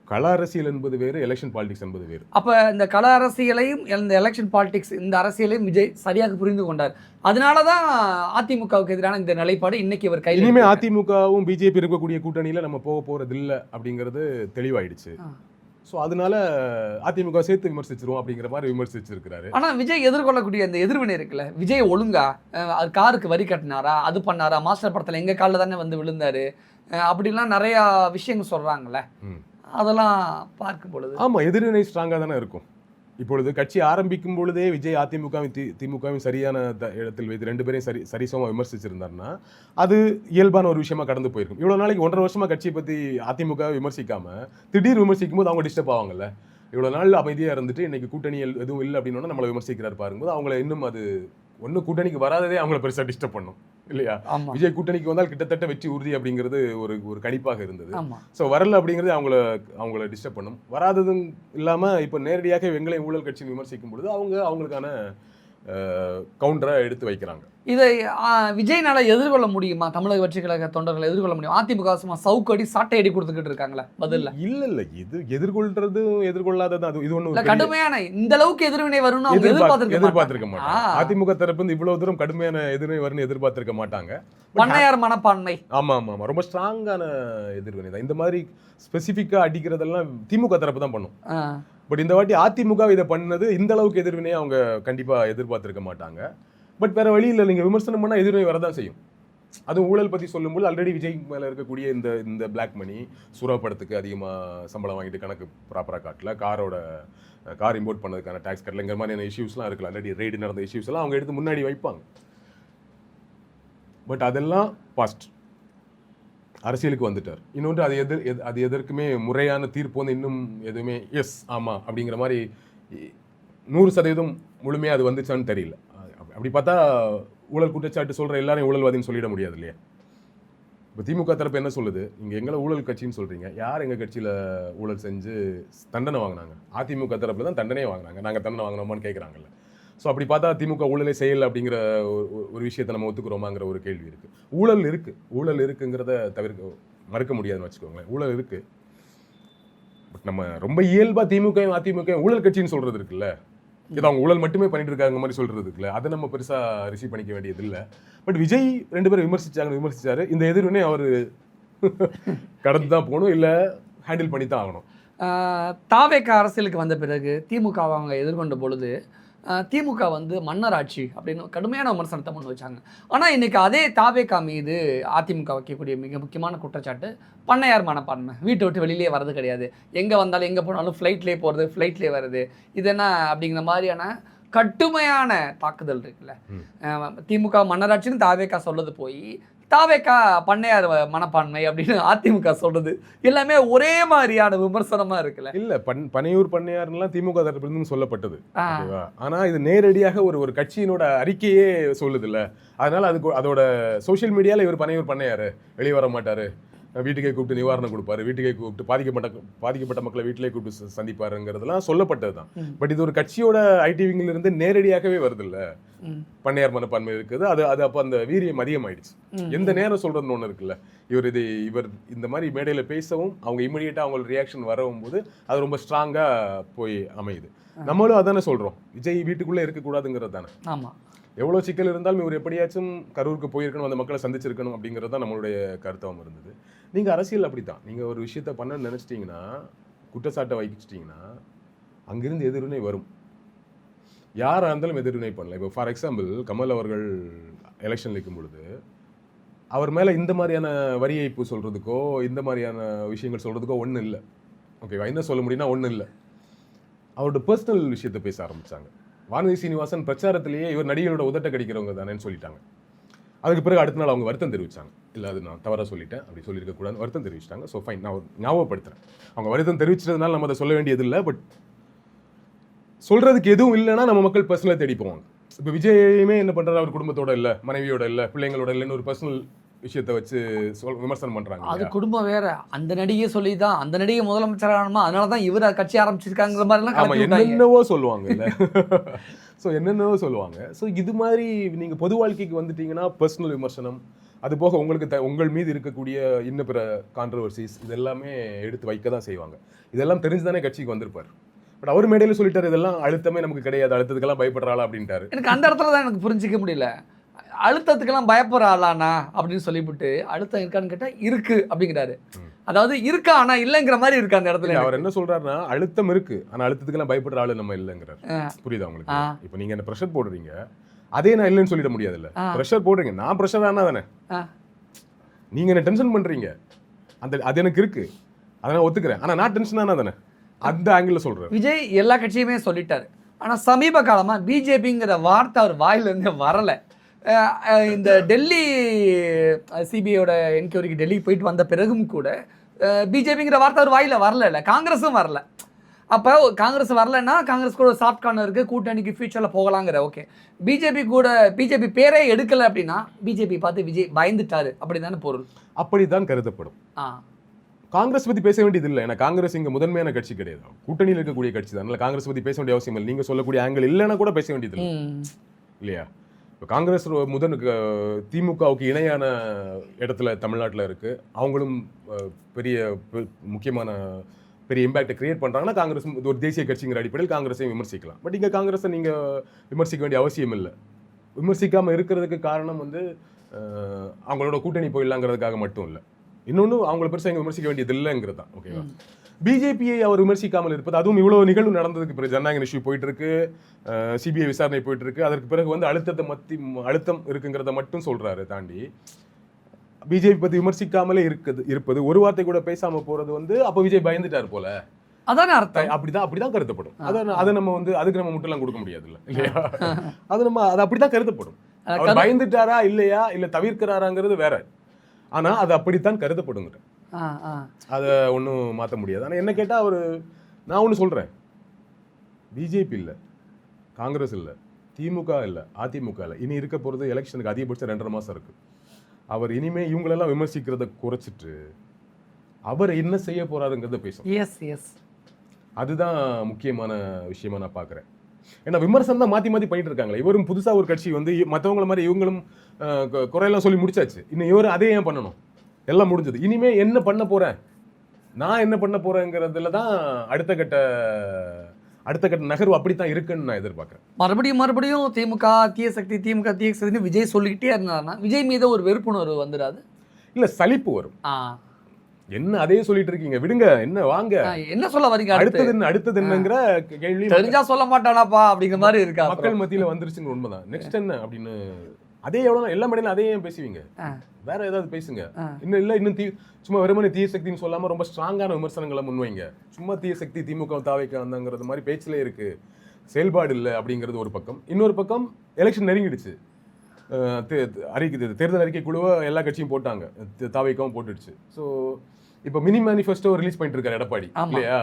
கள அரசியல் என்பது வேறு, எலெக்ஷன் பாலிடிக்ஸ் என்பது வேறு. அப்ப இந்த கள அரசியலையும் இந்த எலெக்ஷன் பாலிடிக்ஸ் இந்த அரசியலையும் விஜய் சரியாக புரிந்து கொண்டார். அதனாலதான் அதிமுகவுக்கு எதிரான இந்த நிலைப்பாடு இன்னைக்கு அவர் கையில். இனிமே அதிமுகவும் பிஜேபி இருக்கக்கூடிய கூட்டணியில நம்ம போக போறது இல்லை அப்படிங்கிறது தெளிவாயிடுச்சு. ஸோ அதனால அதிமுக சேர்த்து விமர்சிச்சிருவோம் அப்படிங்கிற மாதிரி விமர்சிச்சிருக்கிறாரு. ஆனா விஜய் எதிர்கொள்ளக்கூடிய அந்த எதிர்வினை இருக்குல்ல, விஜய் ஒழுங்கா அது காருக்கு வரி கட்டினாரா, அது பண்ணாரா, மாஸ்டர் படத்துல எங்க காலில் தானே வந்து விழுந்தாரு, அப்படிலாம் நிறைய விஷயங்கள் சொல்றாங்கல்ல, அதெல்லாம் பார்க்கும் பொழுது ஆமா எதிர்வினை ஸ்ட்ராங்கா தானே இருக்கும். இப்பொழுது கட்சி ஆரம்பிக்கும் பொழுதே விஜய் அதிமுகவும் திமுகவும் சரியான இடத்தில் வைத்து 2 பேரையும் சரிசமமாக விமர்சிச்சிருந்தாருன்னா அது இயல்பான ஒரு விஷயமா கடந்து போயிருக்கும். இவ்வளவு நாளைக்கு 1.5 வருஷமா கட்சியை பத்தி அதிமுக விமர்சிக்காம திடீர் விமர்சிக்கும் போது அவங்க டிஸ்டர்ப் ஆவாங்கல்ல. இவ்வளவு நாள் அமைதியா இருந்துட்டு இன்னைக்கு கூட்டணி எதுவும் இல்லை அப்படின்னா நம்மளை விமர்சிக்கிறார் பாருங்கும்போது அவங்களை இன்னும் அது ஒன்று கூட்டணிக்கு வராததே அவங்கள பெருசாக டிஸ்டர்ப் பண்ணும் இல்லையா? ஆமா விஜய் கூட்டணிக்கு வந்தால் கிட்டத்தட்ட வெற்றி உறுதி அப்படிங்கிறது ஒரு கணிப்பாக இருந்தது. ஆமா ஸோ வரல அப்படிங்கிறது அவங்கள டிஸ்டர்ப் பண்ணும். வராததும் இல்லாமல் இப்போ நேரடியாக வெங்கலை ஊழல் கட்சின்னு விமர்சிக்கும் பொழுது அவங்களுக்கான கவுண்டரை எடுத்து வைக்கிறாங்க. இதை விஜய்னால எதிர்கொள்ள முடியுமா? தமிழக வெற்றி கழக தொண்டர்களை எதிர்கொள்ள முடியும்? அதிமுக சும்மா சவுக்கடி சாட்டை அடி கொடுத்துக்கிட்டு இருக்காங்களா பதில்ல? இல்ல இது எதிர்கொள்ளாதது அது இது ஒண்ணு கடுமையான இந்த அளவுக்கு எதிர்வினை வரும்னு அவங்க எதிர்பார்த்திருக்க மாட்டாங்க. அதிமுக தரப்பு இவ்வளவு தூரம் கடுமையான எதிர்வினை வரும்னு எதிர்பார்த்திருக்க மாட்டாங்க. பண்ணையார் மனப்பான்மை. ஆமா ரொம்ப ஸ்ட்ராங்கான எதிர்வினை தான். இந்த மாதிரி ஸ்பெசிஃபிக்கா அடிக்கிறதெல்லாம் திமுக தரப்பு தான் பண்ணும். பட் இந்த வாட்டி அதிமுக இதை பண்ணது இந்த அளவுக்கு எதிர்வினையை அவங்க கண்டிப்பா எதிர்பார்த்திருக்க மாட்டாங்க. பட் வேற வழி இல்லை, நீங்க விமர்சனம் பண்ணா எதிர்வினை வரதான் செய்யும். அதுவும் ஊழல் பத்தி சொல்லும்போது ஆல்ரெடி விஜய் மேல இருக்கக்கூடிய இந்த பிளாக் மணி, சுறா படத்துக்கு அதிகமா சம்பளம் வாங்கிட்டு கணக்கு ப்ராப்பரா காட்டல, கார் இம்போர்ட் பண்ணதுக்கான டாக்ஸ் கட்டலங்கிற மாதிரியான இஷ்யூஸ்லாம் இருக்குல்ல, ஆல்ரெடி ரெய்டு நடந்த இஷ்யூஸ் எல்லாம் அவங்க எடுத்து முன்னாடி வைப்பாங்க. பட் அதெல்லாம் பாஸ்ட். அரசியலுக்கு வந்துட்டார். இன்னொன்று அது எதற்குமே முறையான தீர்ப்பு வந்து இன்னும் எதுவுமே எஸ் ஆமா அப்படிங்கிற மாதிரி 100% முழுமையாக அது வந்துச்சான்னு தெரியல. அப்படி பார்த்தா ஊழல் குற்றச்சாட்டு சொல்கிற எல்லாரையும் ஊழல்வாதின்னு சொல்லிட முடியாது இல்லையா? இப்போ திமுக தரப்பு என்ன சொல்லுது, நீங்கள் எங்களை ஊழல் கட்சின்னு சொல்கிறீங்க, யார் எங்கள் கட்சியில் ஊழல் செஞ்சு தண்டனை வாங்கினாங்க? அதிமுக தரப்பில் தான் தண்டனையே வாங்கினாங்க, நாங்கள் தண்டனை வாங்கினோமான்னு கேட்குறாங்கல்ல. ஸோ அப்படி பார்த்தா திமுக ஊழலே செய்யலை அப்படிங்கிற ஒரு விஷயத்தை நம்ம ஒத்துக்கிறோமாங்கிற ஒரு கேள்வி இருக்குது. ஊழல் இருக்குங்கிறத மறுக்க முடியாதுன்னு வச்சுக்கோங்களேன். ஊழல் இருக்குது. பட் நம்ம ரொம்ப இயல்பாக அதிமுக ஊழல் கட்சின்னு சொல்கிறது இருக்குல்ல, இது அவங்க ஊழல் மட்டுமே பண்ணிட்டு இருக்காங்க மாதிரி சொல்கிறது இருக்குல்ல, அதை நம்ம பெருசாக ரிசீவ் பண்ணிக்க வேண்டியது இல்லை. பட் விஜய் 2 பேரும் விமர்சிச்சாரு. இந்த எதிர்வினை அவர் கடந்து தான் போகணும், இல்லை ஹேண்டில் பண்ணி தான் ஆகணும். தாவேக அரசியலுக்கு வந்த பிறகு திமுக அவங்க எதிர்கொண்ட பொழுது திமுக வந்து மன்னர் ஆட்சி அப்படின்னு கடுமையான விமர்சனத்தை முன் வச்சாங்க. ஆனால் இன்னைக்கு அதே தாவேகா மீது அதிமுக வைக்கக்கூடிய மிக முக்கியமான குற்றச்சாட்டு பண்ணையார் மனப்பான்மை. வீட்டை விட்டு வெளியிலே வர்றது கிடையாது, எங்கே வந்தாலும் எங்கே போனாலும் ஃப்ளைட்லேயே போகிறது, ஃப்ளைட்லேயே வருது, இது என்ன அப்படிங்கிற மாதிரியான கடுமையான தாக்குதல் இருக்குல்ல. திமுக மன்னராட்சின்னு தாவேகா சொல்றது போய் தாவேகா பண்ணையார் மனப்பான்மை அப்படின்னு அதிமுக சொல்றது எல்லாமே ஒரே மாதிரியான விமர்சனமா இருக்குல்ல. இல்ல பனையூர் பண்ணையார்லாம் திமுக தரப்பிலிருந்து சொல்லப்பட்டது. ஆனா இது நேரடியாக ஒரு கட்சியினோட அறிக்கையே சொல்லுது இல்ல. அதனால அதோட சோசியல் மீடியால இவர் பனையூர் பண்ணையாரு, வெளியே வர மாட்டாரு, வீட்டுக்கே கூப்பிட்டு நிவாரணம் கொடுப்பாரு, வீட்டுக்கே கூப்பிட்டு பாதிக்கப்பட்ட மக்களை வீட்டிலே கூப்பிட்டு சந்திப்பாருங்கிறதுலாம் சொல்லப்பட்டது தான். பட் இது ஒரு கட்சியோட ஐடிவிங்கில இருந்து நேரடியாகவே வருது இல்ல. பண்ணையார் மனப்பான்மை இருக்குது. அது அப்போ அந்த வீரியம் அதிகமாயிடுச்சு. எந்த நேரம் சொல்றதுன்னு ஒன்று இருக்குல்ல, இவர் இந்த மாதிரி மேடையில் பேசவும் அவங்க இமீடியட்டா அவங்களோட ரியாக்ஷன் வரவும் போது அது ரொம்ப ஸ்ட்ராங்கா போய் அமையுது. நம்மளும் அதானே சொல்றோம், விஜய் வீட்டுக்குள்ளே இருக்கக்கூடாதுங்கிறது தானே. ஆமா, எவ்வளோ சிக்கல் இருந்தாலும் இவர் எப்படியாச்சும் கரூருக்கு போயிருக்கணும், அந்த மக்களை சந்திச்சிருக்கணும் அப்படிங்கிறது தான் நம்மளுடைய கருத்தாகவும் இருந்தது. நீங்கள் அரசியல் அப்படி தான், நீங்கள் ஒரு விஷயத்த பண்ண நினச்சிட்டிங்கன்னா, குற்றச்சாட்டை வைச்சிட்டிங்கன்னா அங்கிருந்து எதிர்வினை வரும். யாராக இருந்தாலும் எதிர்வினை பண்ணல. இப்போ ஃபார் எக்ஸாம்பிள் கமல் அவர்கள் எலெக்ஷன் நிற்கும் பொழுது அவர் மேலே இந்த மாதிரியான வரி ஏய்ப்பு சொல்கிறதுக்கோ இந்த மாதிரியான விஷயங்கள் சொல்கிறதுக்கோ ஒன்றும் இல்லை. ஓகேவா? என்ன சொல்ல முடியும்னா ஒன்றும் இல்லை. அவரோட பர்சனல் விஷயத்தை பேச ஆரம்பித்தாங்க. வானதி சீனிவாசன் பிரச்சாரத்திலேயே இவர் நடிகரோட உதட்ட கடிக்கிறவங்க தானேன்னு சொல்லிட்டாங்க. அதுக்கு பிறகு அடுத்த நாள் அவங்க வருத்தம் தெரிவித்தாங்க. இல்லை அது நான் தவறாக சொல்லிட்டேன், அப்படி சொல்லியிருக்கக்கூடாது, வருத்தம் தெரிவிச்சிட்டாங்க. ஸோ ஃபைன், நான் ஞாபகப்படுத்துகிறேன். அவங்க வருத்தம் தெரிவிச்சதுனால நம்ம அதை சொல்ல வேண்டியது இல்லை. பட் சொல்கிறதுக்கு எதுவும் இல்லைன்னா நம்ம மக்கள் பர்சனலாக தேடி போவாங்க. இப்போ விஜயுமே என்ன பண்ணுறாரு, அவர் குடும்பத்தோட இல்லை, மனைவியோட இல்லை, பிள்ளைங்களோட இல்லைன்னு ஒரு பர்சனல் விஷயத்தை வச்சு விமர்சனம் பண்றாங்க. அது குடும்பம் வேற, அந்த நடிகை சொல்லிதான் அந்த நடிகை முதலமைச்சர் ஆகணுமா, அதனாலதான் இவர் கட்சி ஆரம்பிச்சிருக்காங்கிற மாதிரி என்னென்னவோ சொல்லுவாங்க இல்ல. ஸோ என்னென்னவோ சொல்லுவாங்க. ஸோ இது மாதிரி நீங்க பொது வாழ்க்கைக்கு வந்துட்டீங்கன்னா பர்சனல் விமர்சனம், அது போக உங்களுக்கு உங்கள் மீது இருக்கக்கூடிய இன்னும் பிற கான்ட்ரவர்சிஸ் இதெல்லாமே எடுத்து வைக்க தான் செய்வாங்க. இதெல்லாம் தெரிஞ்சுதானே கட்சிக்கு வந்திருப்பார். பட் அவர் மேடையில் சொல்லிட்டாரு, இதெல்லாம் அழுத்தமே நமக்கு கிடையாது, அழுத்தத்துக்கெல்லாம் பயப்படுறாளா அப்படின்ட்டாரு. எனக்கு அந்த இடத்துல தான் எனக்கு புரிஞ்சிக்க முடியல. அழுத்தத்துக்கெல்லாம் பயப்படுற ஆளானா அப்படின்னு சொல்லிவிட்டு அழுத்தம் இருக்கான்னு கேட்டா இருக்கு அப்படிங்கிறாரு. அதாவது இருக்கா ஆனா இல்லைங்கிற மாதிரி இருக்கு அந்த இடத்துல. அவர் என்ன சொல்றாருன்னா, அழுத்தம் இருக்கு ஆனா அழுத்தத்துக்கெல்லாம் பயப்படுற ஆளு நம்ம இல்லைங்கிறார். புரியுதா உங்களுக்கு? இப்போ நீங்க என்ன ப்ரெஷர் போடுறீங்க, அதே நான் இல்லைன்னு சொல்லிட முடியாது இல்ல. ப்ரெஷர் போடுறீங்க, நான் ப்ரெஷர் ஆனா தானே, நீங்க என்ன டென்ஷன் பண்றீங்க, அது எனக்கு இருக்கு, அதை நான் ஒத்துக்கிறேன், ஆனா நான் டென்ஷன் ஆனா தானே, அந்த ஆங்கிள் சொல்றேன். விஜய் எல்லா கட்சியுமே சொல்லிட்டாரு. ஆனா சமீப காலமா பிஜேபிங்கிற வார்த்தை அவர் வாயில இருந்து வரல. இந்த டெல்லி சிபிஐயோட என்கொயரிக்கு டெல்லி போயிட்டு வந்த பிறகும் கூட பிஜேபிங்கிற வார்த்தை அவர் வாயில வரல. காங்கிரஸும் வரல. அப்போ காங்கிரஸ் வரலன்னா காங்கிரஸ் கூட ஒரு சாஃப்ட் கார்னர் இருக்குது, கூட்டணிக்கு ஃபியூச்சரில் போகலாங்கிற. ஓகே, பிஜேபி பேரே எடுக்கலை அப்படின்னா பிஜேபி பார்த்து விஜய் பயந்துட்டாரு அப்படி தானே பொருள்? அப்படித்தான் கருதப்படும். காங்கிரஸ் பற்றி பேச வேண்டியது இல்லை, ஏன்னா காங்கிரஸ் இங்கே முதன்மையான கட்சி கிடையாது, கூட்டணியில் இருக்கக்கூடிய கட்சி தான். அதனால காங்கிரஸ் பற்றி பேச வேண்டிய அவசியம் இல்லை. நீங்கள் சொல்லக்கூடிய ஆங்கிள் இல்லைன்னா கூட பேச வேண்டியது இல்லை இல்லையா? இப்போ காங்கிரஸ் திமுகவுக்கு இணையான இடத்துல தமிழ்நாட்டில் இருக்குது. அவங்களும் பெரிய முக்கியமான பெரிய இம்பாக்டை கிரியேட் பண்ணுறாங்கன்னா காங்கிரஸ் ஒரு தேசிய கட்சிங்கிற அடிப்படையில் காங்கிரஸையும் விமர்சிக்கலாம். பட் இங்கே காங்கிரஸை நீங்கள் விமர்சிக்க வேண்டிய அவசியம் இல்லை. விமர்சிக்காமல் இருக்கிறதுக்கு காரணம் அவங்களோட கூட்டணி போயிடலாங்கிறதுக்காக மட்டும் இல்லை. இன்னொன்று அவங்கள பெருசாக இங்கே விமர்சிக்க வேண்டியது இல்லைங்கிறது தான். ஓகேவா? பிஜேபியை அவர் விமர்சிக்காமல் இருப்பது, அதுவும் இவ்வளோ நிகழ்வு நடந்ததுக்கு பிறகு, ஜனநாயக இஷ்யூ போயிட்டு இருக்கு, சிபிஐ விசாரணை போயிட்டு இருக்கு, அதற்கு பிறகு அழுத்தம் இருக்குங்கிறத மட்டும் சொல்றாரு. தாண்டி பிஜேபி பத்தி விமர்சிக்காமலே இருப்பது, ஒரு வார்த்தை கூட பேசாம போறது அப்ப விஜய் பயந்துட்டார் போல, அதான அர்த்தம். அப்படிதான் கருதப்படும். அதை நம்ம அதுக்கு நம்ம முட்டெல்லாம் கொடுக்க முடியாது இல்லையா? அது அப்படிதான் கருதப்படும். அவர் பயந்துட்டாரா இல்லையா, இல்ல தவிர்க்கிறாராங்கிறது வேற. ஆனா அது அப்படித்தான் கருதப்படுங்கிற, அதை ஒன்றும் மாற்ற முடியாது. ஆனால் என்ன கேட்டால் நான் ஒன்று சொல்கிறேன், பிஜேபி இல்லை, காங்கிரஸ் இல்லை, திமுக இல்லை, அதிமுக இல்லை, இனி இருக்க போகிறது எலெக்ஷனுக்கு அதிகபட்சம் 2.5 மாதம் இருக்குது. அவர் இனிமேல் இவங்களெல்லாம் விமர்சிக்கிறத குறைச்சிட்டு அவர் என்ன செய்ய போறாருங்கிறத பேசணும். அதுதான் முக்கியமான விஷயமா நான் பார்க்குறேன். ஏன்னா விமர்சனம் தான் மாற்றி பண்ணிட்டு இருக்காங்களே. இவரும் புதுசாக ஒரு கட்சி மற்றவங்கள மாதிரி இவங்களும் குறையெல்லாம் சொல்லி முடிச்சாச்சு. இன்னும் இவரும் அதே ஏன் பண்ணணும்? எல்லாம் முடிஞ்சது. இனிமே என்ன பண்ண போறேன், நான் என்ன பண்ண போறேங்கிறதுல தான் அடுத்த கட்ட நகர்வு அப்படித்தான் இருக்குன்னு நான் எதிர்பார்க்கிறேன். மறுபடியும் திமுக தீய சக்தி விஜய் சொல்லிக்கிட்டே இருந்தாருன்னா விஜய் மீது ஒரு வெறுப்புணர்வு வந்துடாது? இல்ல, சலிப்பு வரும். என்ன அதே சொல்லிட்டு இருக்கீங்க, விடுங்க, என்ன வாங்க, என்ன சொல்ல வரீங்க, அடுத்தது என்னங்கிற கேள்வி தெரிஞ்சா சொல்ல மாட்டானாப்பா அப்படிங்கிற மாதிரி இருக்கா மக்கள் மத்தியில வந்துருச்சுங்க. உண்மைதான். நெக்ஸ்ட் என்ன அப்படின்னு அதே எவ்வளவு எல்லா மேடையிலும் அதே ஏன் பேசுவீங்க? வேற ஏதாவது பேசுங்க. இன்னும் சும்மா வெறுமனே தீய சக்தின்னு சொல்லாம ரொம்ப ஸ்ட்ராங்கான விமர்சனங்களை முன்வைங்க. சும்மா தீய சக்தி திமுக தாவைக்க வந்தாங்கிறது மாதிரி பேச்சிலே இருக்கு, செயல்பாடு இல்லை அப்படிங்கிறது ஒரு பக்கம். இன்னொரு பக்கம் எலெக்ஷன் நெருங்கிடுச்சு, தேர்தல் அறிக்கை குழுவை எல்லா கட்சியும் போட்டாங்க, தாவைக்கவும் போட்டுடுச்சு. ஸோ இப்போ மினி மேனிஃபெஸ்டோ ரிலீஸ் பண்ணிட்டு இருக்காரு எடப்பாடி இல்லையா?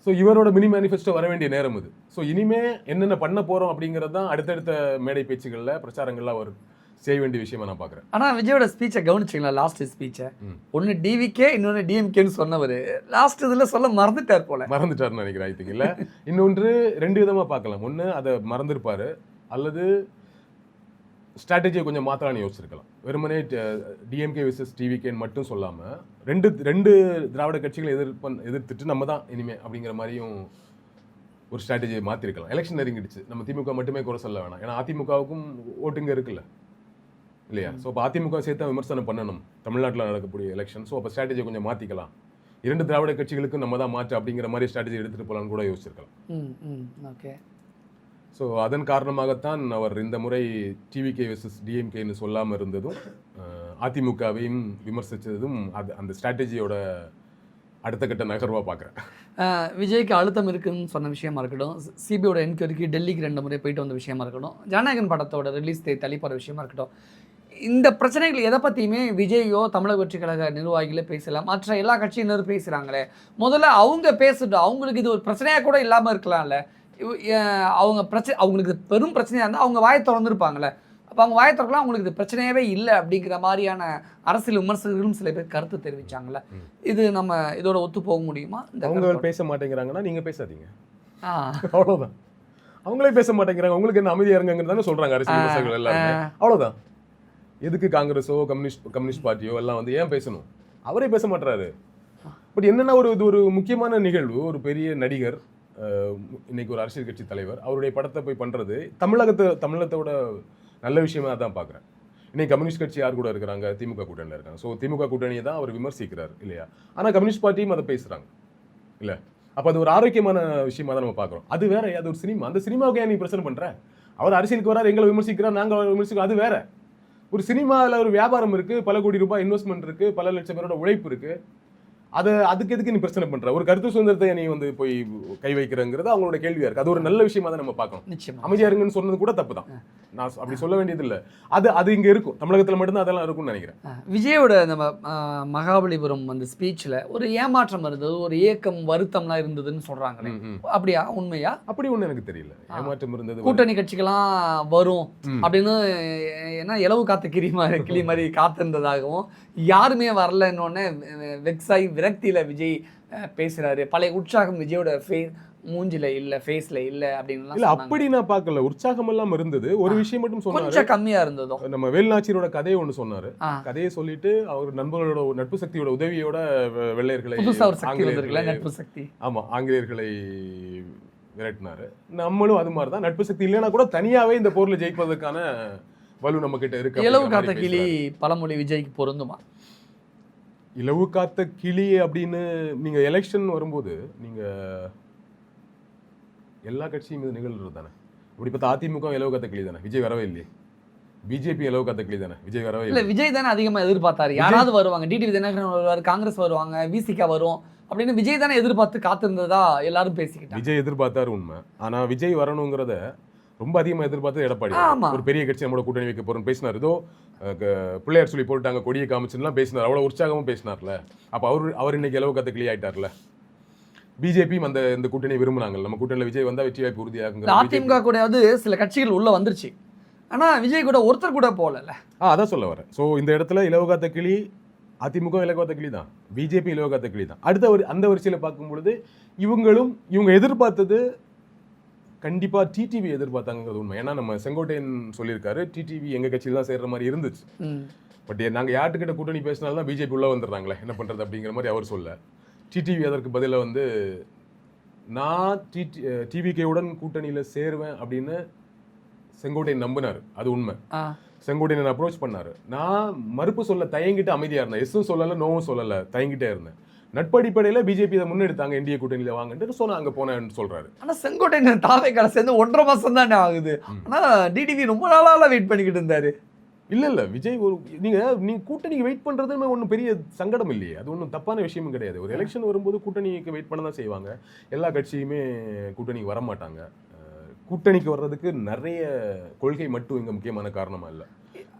ஸோ இவரோட மினி மேனிஃபெஸ்டோ வர வேண்டிய நேரம் இது. ஸோ இனிமே என்னென்ன பண்ண போறோம் அப்படிங்கிறது தான் அடுத்தடுத்த மேடை பேச்சுகள்ல பிரச்சாரங்கள்லாம் வரும் செய்ய வேண்டிய விஷயமா நான் பார்க்குறேன். ஆனால் விஜயோட ஸ்பீச்சை கவனிச்சிங்களா? லாஸ்ட் ஸ்பீச்சை ஒன்று டிவிகே இன்னொன்று டிஎம்கேன்னு சொன்னவர் லாஸ்ட் இதில் சொல்ல மறந்துட்டாருன்னு நினைக்கிறேன். ஐ திங்க் இல்லை, இன்னொன்று 2 விதமாக பார்க்கலாம். ஒன்று அதை மறந்துருப்பாரு, அல்லது ஸ்ட்ராட்டஜியை கொஞ்சம் மாற்றலான்னு யோசிச்சிருக்கலாம். வெறுமனே டிஎம்கே விசஸ் டிவிகேன்னு மட்டும் சொல்லாமல் ரெண்டு திராவிட கட்சிகளை எதிர்த்துட்டு நம்ம தான் இனிமே அப்படிங்கிற மாதிரியும் ஒரு ஸ்ட்ராட்டஜியை மாற்றிருக்கலாம். எலெக்ஷன் நெருங்கிடுச்சு, நம்ம திமுக மட்டுமே குறை சொல்ல வேணாம், ஏன்னா அதிமுகவுக்கும் ஓட்டுங்க இருக்குல்ல இல்லையா? ஸோ அப்போ அதிமுக சேர்த்து விமர்சனம் பண்ணணும் தமிழ்நாட்டில் நடக்கக்கூடிய எலெக்ஷன். ஸோ அப்போ ஸ்ட்ராட்டஜியை கொஞ்சம் மாற்றிக்கலாம், 2 திராவிட கட்சிகளுக்கும் நம்ம தான் மாற்று அப்படிங்கிற மாதிரி ஸ்ட்ராட்டஜி எடுத்துகிட்டு போகலான்னு கூட யோசிச்சிருக்கலாம். ஓகே. ஸோ அதன் காரணமாகத்தான் அவர் இந்த முறை டிவிகே வெர்சஸ் டிஎம்கேன்னு சொல்லாமல் இருந்ததும், அதிமுகவையும் விமர்சித்ததும் அந்த ஸ்ட்ராட்டஜியோட அடுத்த கட்ட நகர்வாக பார்க்குறேன். விஜய்க்கு அழுத்தம் இருக்குன்னு சொன்ன விஷயமா இருக்கட்டும், சிபிஐயோட என்கொயரிக்கு டெல்லிக்கு 2 முறை போயிட்டு வந்த விஷயமா இருக்கட்டும், ஜனநாயகன் படத்தோட ரிலீஸ் தள்ளி போகிற விஷயமா இருக்கட்டும், இந்த பிரச்சனைகள் எதை பற்றியுமே விஜயோ தமிழக வெற்றி கழக நிர்வாகிகளே பேசலாம், மற்ற எல்லா கட்சியினரும் பேசுகிறாங்களே. முதல்ல அவங்க பேசிட்டோம், அவங்களுக்கு இது ஒரு பிரச்சனையாக கூட இல்லாமல் இருக்கலாம்ல. அவங்களுக்கு பெரும் பிரச்சனையாக இருந்தால் அவங்க வாயை திறந்துருப்பாங்களே. அப்போ அவங்க வாயை திறக்கலாம், அவங்களுக்கு இது பிரச்சனையாகவே இல்லை அப்படிங்கிற மாதிரியான அரசியல் விமர்சகர்களும் சில பேர் கருத்து தெரிவித்தாங்களே. இது நம்ம இதோட ஒத்து போக முடியுமா? அவங்க பேச மாட்டேங்கிறாங்கன்னா நீங்கள் பேசாதீங்க, அவ்வளோதான். அவங்களே பேச மாட்டேங்கிறாங்க, உங்களுக்கு என்ன அமைதியாக இருங்கிறது தானே சொல்கிறாங்க அரசியல் விமர்சகர்கள் எல்லாருமே. அவ்வளோதான். எதுக்கு காங்கிரஸோ கம்யூனிஸ்ட் பார்ட்டியோ எல்லாம் ஏன் பேசணும்? அவரே பேச மாட்டுறாரு. பட் என்னென்னா இது ஒரு முக்கியமான நிகழ்வு. ஒரு பெரிய நடிகர், இன்னைக்கு ஒரு அரசியல் கட்சி தலைவர், அவருடைய படத்தை போய் பண்ணுறது தமிழகத்தோட நல்ல விஷயமா தான் பார்க்குறேன். இன்னைக்கு கம்யூனிஸ்ட் கட்சி யார் கூட இருக்கிறாங்க? திமுக கூட்டணியில் இருக்காங்க. ஸோ திமுக கூட்டணியை தான் அவர் விமர்சிக்கிறார் இல்லையா? ஆனால் கம்யூனிஸ்ட் பார்ட்டியும் அதை பேசுகிறாங்க இல்லை. அப்போ அது ஒரு ஆரோக்கியமான விஷயமா தான் நம்ம பார்க்குறோம். அது வேற, அது ஒரு சினிமா. அந்த சினிமாவுக்கு ஏன் நீ பிரச்சனை பண்ணுற? அவர் அரசியலுக்கு வரார், எங்களை விமர்சிக்கிறார், நாங்கள் விமர்சிக்கிறோம், அது வேற. ஒரு சினிமாவில் ஒரு வியாபாரம் இருக்குது, பல கோடி ரூபாய் இன்வெஸ்ட்மெண்ட் இருக்குது, பல லட்சம் பேரோட உழைப்பு இருக்குது. அதுக்கு எதுக்கு நீ பிரச்சனை பண்ற? ஒரு கருத்து சுதந்திரத்தை நீ வந்து போய் கை வைக்கிறங்கிறது அவங்களோட கேள்வியா இருக்கு. அது ஒரு நல்ல விஷயமா தான் நம்ம பார்க்கணும். நிச்சயமா அமைதியா இருங்கன்னு சொன்னது கூட தப்பு தான். நான் அப்படி சொல்ல வேண்டியது இல்லை. அது இங்க இருக்கும், தமிழகத்துல மட்டும்தான் அதெல்லாம் இருக்கும்னு நினைக்கிறேன். விஜயோட நம்ம மகாபலிபுரம் அந்த ஸ்பீச்ல ஒரு ஏமாற்றம் இருந்தது, ஒரு ஏக்கம் வருத்தம்லாம் இருந்ததுன்னு சொல்றாங்களே, அப்படியா? உண்மையா? அப்படி ஒண்ணு எனக்கு தெரியல. ஏமாற்றம் இருந்தது. கூட்டணி கட்சிகள்லாம் வரும் அப்படின்னு ஏன்னா இலவு காத்த கிளி மாதிரி காத்திருந்ததாகவும், யாருமே வரலன்னொன்னே வெக்ஸாய் விரக்தியில விஜய் பேசுறாரு. பழைய உற்சாகம் விஜயோட மூஞ்சில இல்ல, ஃபேஸ்ல இல்ல அப்படின்னு இல்ல. அப்படி நான் பார்க்கல, உற்சாகம் எல்லாம் இருந்தது. ஒரு விஷயம் மட்டும் சொன்னாரு, கொஞ்சம் கம்மியா இருந்ததோ. நம்ம வேலுநாச்சியரோட கதையை ஒண்ணு சொன்னாரு. கதையை சொல்லிட்டு அவர் நண்பர்களோட நட்பு சக்தியோட உதவியோட வெள்ளையர்களை, புதுசா ஒரு சக்தி வந்திருக்குல, நட்பு சக்தி. ஆமா, ஆங்கிலேயர்களை விரட்டினாரு. நம்மளும் அது மாதிரி தான். நட்பு சக்தி இல்லைன்னா கூட தனியாவே இந்த போர்ல ஜெயிப்பதற்கான வலு நம்ம கிட்ட இருக்கு. இலவு காத்த கிளி பழமொழி விஜய்க்கு பொருந்துமா? இலவு காத்த கிளி அப்படின்னு நீங்க எலெக்ஷன் வரும்போது நீங்க எல்லா கட்சியும் இது நிகழ்றது தானே. இப்படி பார்த்தா அதிமுக இலவு காத்த கிளி தானே, விஜய் வரவே இல்லையே. பிஜேபி இலவு காத்த கிளி தானே, விஜய் வரவே இல்லை. விஜய் தானே அதிகமா எதிர்பார்த்தாரு, யாராவது வருவாங்க, டிடிவி தினகரன் வருவார், காங்கிரஸ் வருவாங்க, விசிகா வரும் அப்படின்னு விஜய் தானே எதிர்பார்த்து காத்திருந்ததா எல்லாரும் பேசிக்கிட்டாங்க. விஜய் எதிர்பார்த்தாரு உண்மை. ஆனா விஜய் வரணுங்கிறத ரொம்ப அதிகமா எதிர்பார்த்து எடப்பாடி ஒரு பெரிய கட்சி நம்மளோட கூட்டணி வைக்க போறோம்னு பேசினார். ஏதோ பிள்ளையார் சொல்லி போட்டுட்டாங்க, கொடியை காமிச்சுலாம் பேசினார். அவ்வளவு உற்சாகமும் பேசினார்ல. அப்ப அவர் இன்னைக்கு இலவு காத்த கிளி ஆயிட்டார்ல. பிஜேபியும் இந்த கூட்டணி விரும்புனாங்க. நம்ம கூட்டணியில் விஜய் வந்தா வெற்றி வாய்ப்பு உறுதியாகுங்க. அதிமுக கூடயாவது சில கட்சிகள் உள்ள வந்துருச்சு, ஆனா விஜய் கூட ஒருத்தர் கூட போகல. அதான் சொல்ல வரேன். ஸோ இந்த இடத்துல இலவு காத்த கிளி அதிமுக இலவு காத்த கிளி தான், பிஜேபி இலவு காத்த கிளி தான். அடுத்த அந்த வரிசையில் பார்க்கும் பொழுது இவங்க எதிர்பார்த்தது கண்டிப்பா டிடிவி எதிர்பார்த்தாங்கிறது உண்மை. ஏன்னா நம்ம செங்கோட்டையன் சொல்லியிருக்காரு, டிடிவி எங்க கட்சியில் தான் சேர்ற மாதிரி இருந்துச்சு. பட் நாங்க யார்கிட்ட கூட்டணி பேசினாலும் தான் பிஜேபி உள்ள வந்துடுறாங்களே, என்ன பண்றது அப்படிங்கிற மாதிரி அவர் சொல்ல. டிடிவி அதற்கு பதிலாக வந்து நான் டிவிகேவுடன் கூட்டணியில் சேருவேன் அப்படின்னு செங்கோட்டையன் நம்பினார். அது உண்மை. செங்கோட்டையன் அப்ரோச் பண்ணாரு. நான் மறுப்பு சொல்ல தயங்கிட்டு அமைதியா இருந்தேன். எஸ்ஸும் சொல்லலை, நோவும் சொல்லலை, தயங்கிட்டே இருந்தேன். நட்படிப்படையில் பிஜேபி இதை முன்னெடுத்தாங்க, இந்திய கூட்டணியில் வாங்கன்ட்டு சொன்னா அங்கே போனேன்னு சொல்றாரு. ஆனால் செங்கோட்டையன் தாவேக்கால சேர்ந்து 1.5 மாசம் தானே ஆகுது. ஆனால் டிடிவி ரொம்ப நாளாக வெயிட் பண்ணிக்கிட்டு இருந்தாரு. இல்ல விஜய் நீங்க கூட்டணிக்கு வெயிட் பண்றதுன்னு ஒன்றும் பெரிய சங்கடம் இல்லையே. அது ஒன்றும் தப்பான விஷயமும் கிடையாது. ஒரு எலெக்ஷன் வரும்போது கூட்டணிக்கு வெயிட் பண்ண தான் செய்வாங்க. எல்லா கட்சியுமே கூட்டணிக்கு வர மாட்டாங்க. கூட்டணிக்கு வர்றதுக்கு நிறைய கொள்கை மட்டும் இங்க முக்கியமான காரணமா இல்லை,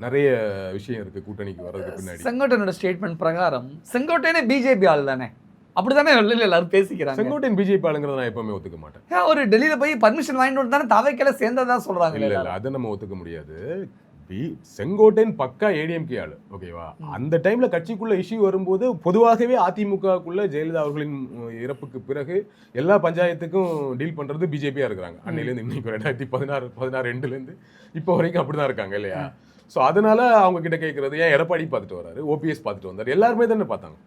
நிறைய விஷயம் இருக்கு கூட்டணிக்கு வர்றதுக்கு பின்னாடி. செங்கோட்டையனோட ஸ்டேட்மெண்ட் பிரகாரம் செங்கோட்டையனே பிஜேபி ஆள் தானே, அப்படித்தானே எல்லாரும் பேசிக்கிறாங்க. செங்கோட்டையன் பிஜேபி ஆளுங்கிறத நான் எப்பவுமே ஒத்துக்க மாட்டேன். ஒரு டெல்லியில போய் பர்மிஷன் வாங்கிட்டு தானே தாவேக்கால சேர்ந்ததா சொல்றாங்க. இல்ல அதை நம்ம ஒத்துக்க முடியாது. செங்கோட்டையன் பக்கா ஏடிஎம்கே ஆளு, ஓகேவா? அந்த டைம்ல கட்சிக்குள்ள இஷ்யூ வரும்போது பொதுவாகவே அதிமுகக்குள்ள ஜெயலலிதா அவர்களின் இறப்புக்கு பிறகு எல்லா பஞ்சாயத்துக்கும் டீல் பண்றது பிஜேபியா இருக்கிறாங்க. அன்னையிலேருந்து இன்னைக்கு 2016 இப்போ வரைக்கும் அப்படிதான் இருக்காங்க இல்லையா? ஸோ அதனால அவங்க கிட்ட கேட்கறது, ஏன் எடப்பாடி பார்த்துட்டு வராரு, ஓபிஎஸ் பார்த்துட்டு வந்தார், எல்லாருமே தானே பார்த்தாங்க.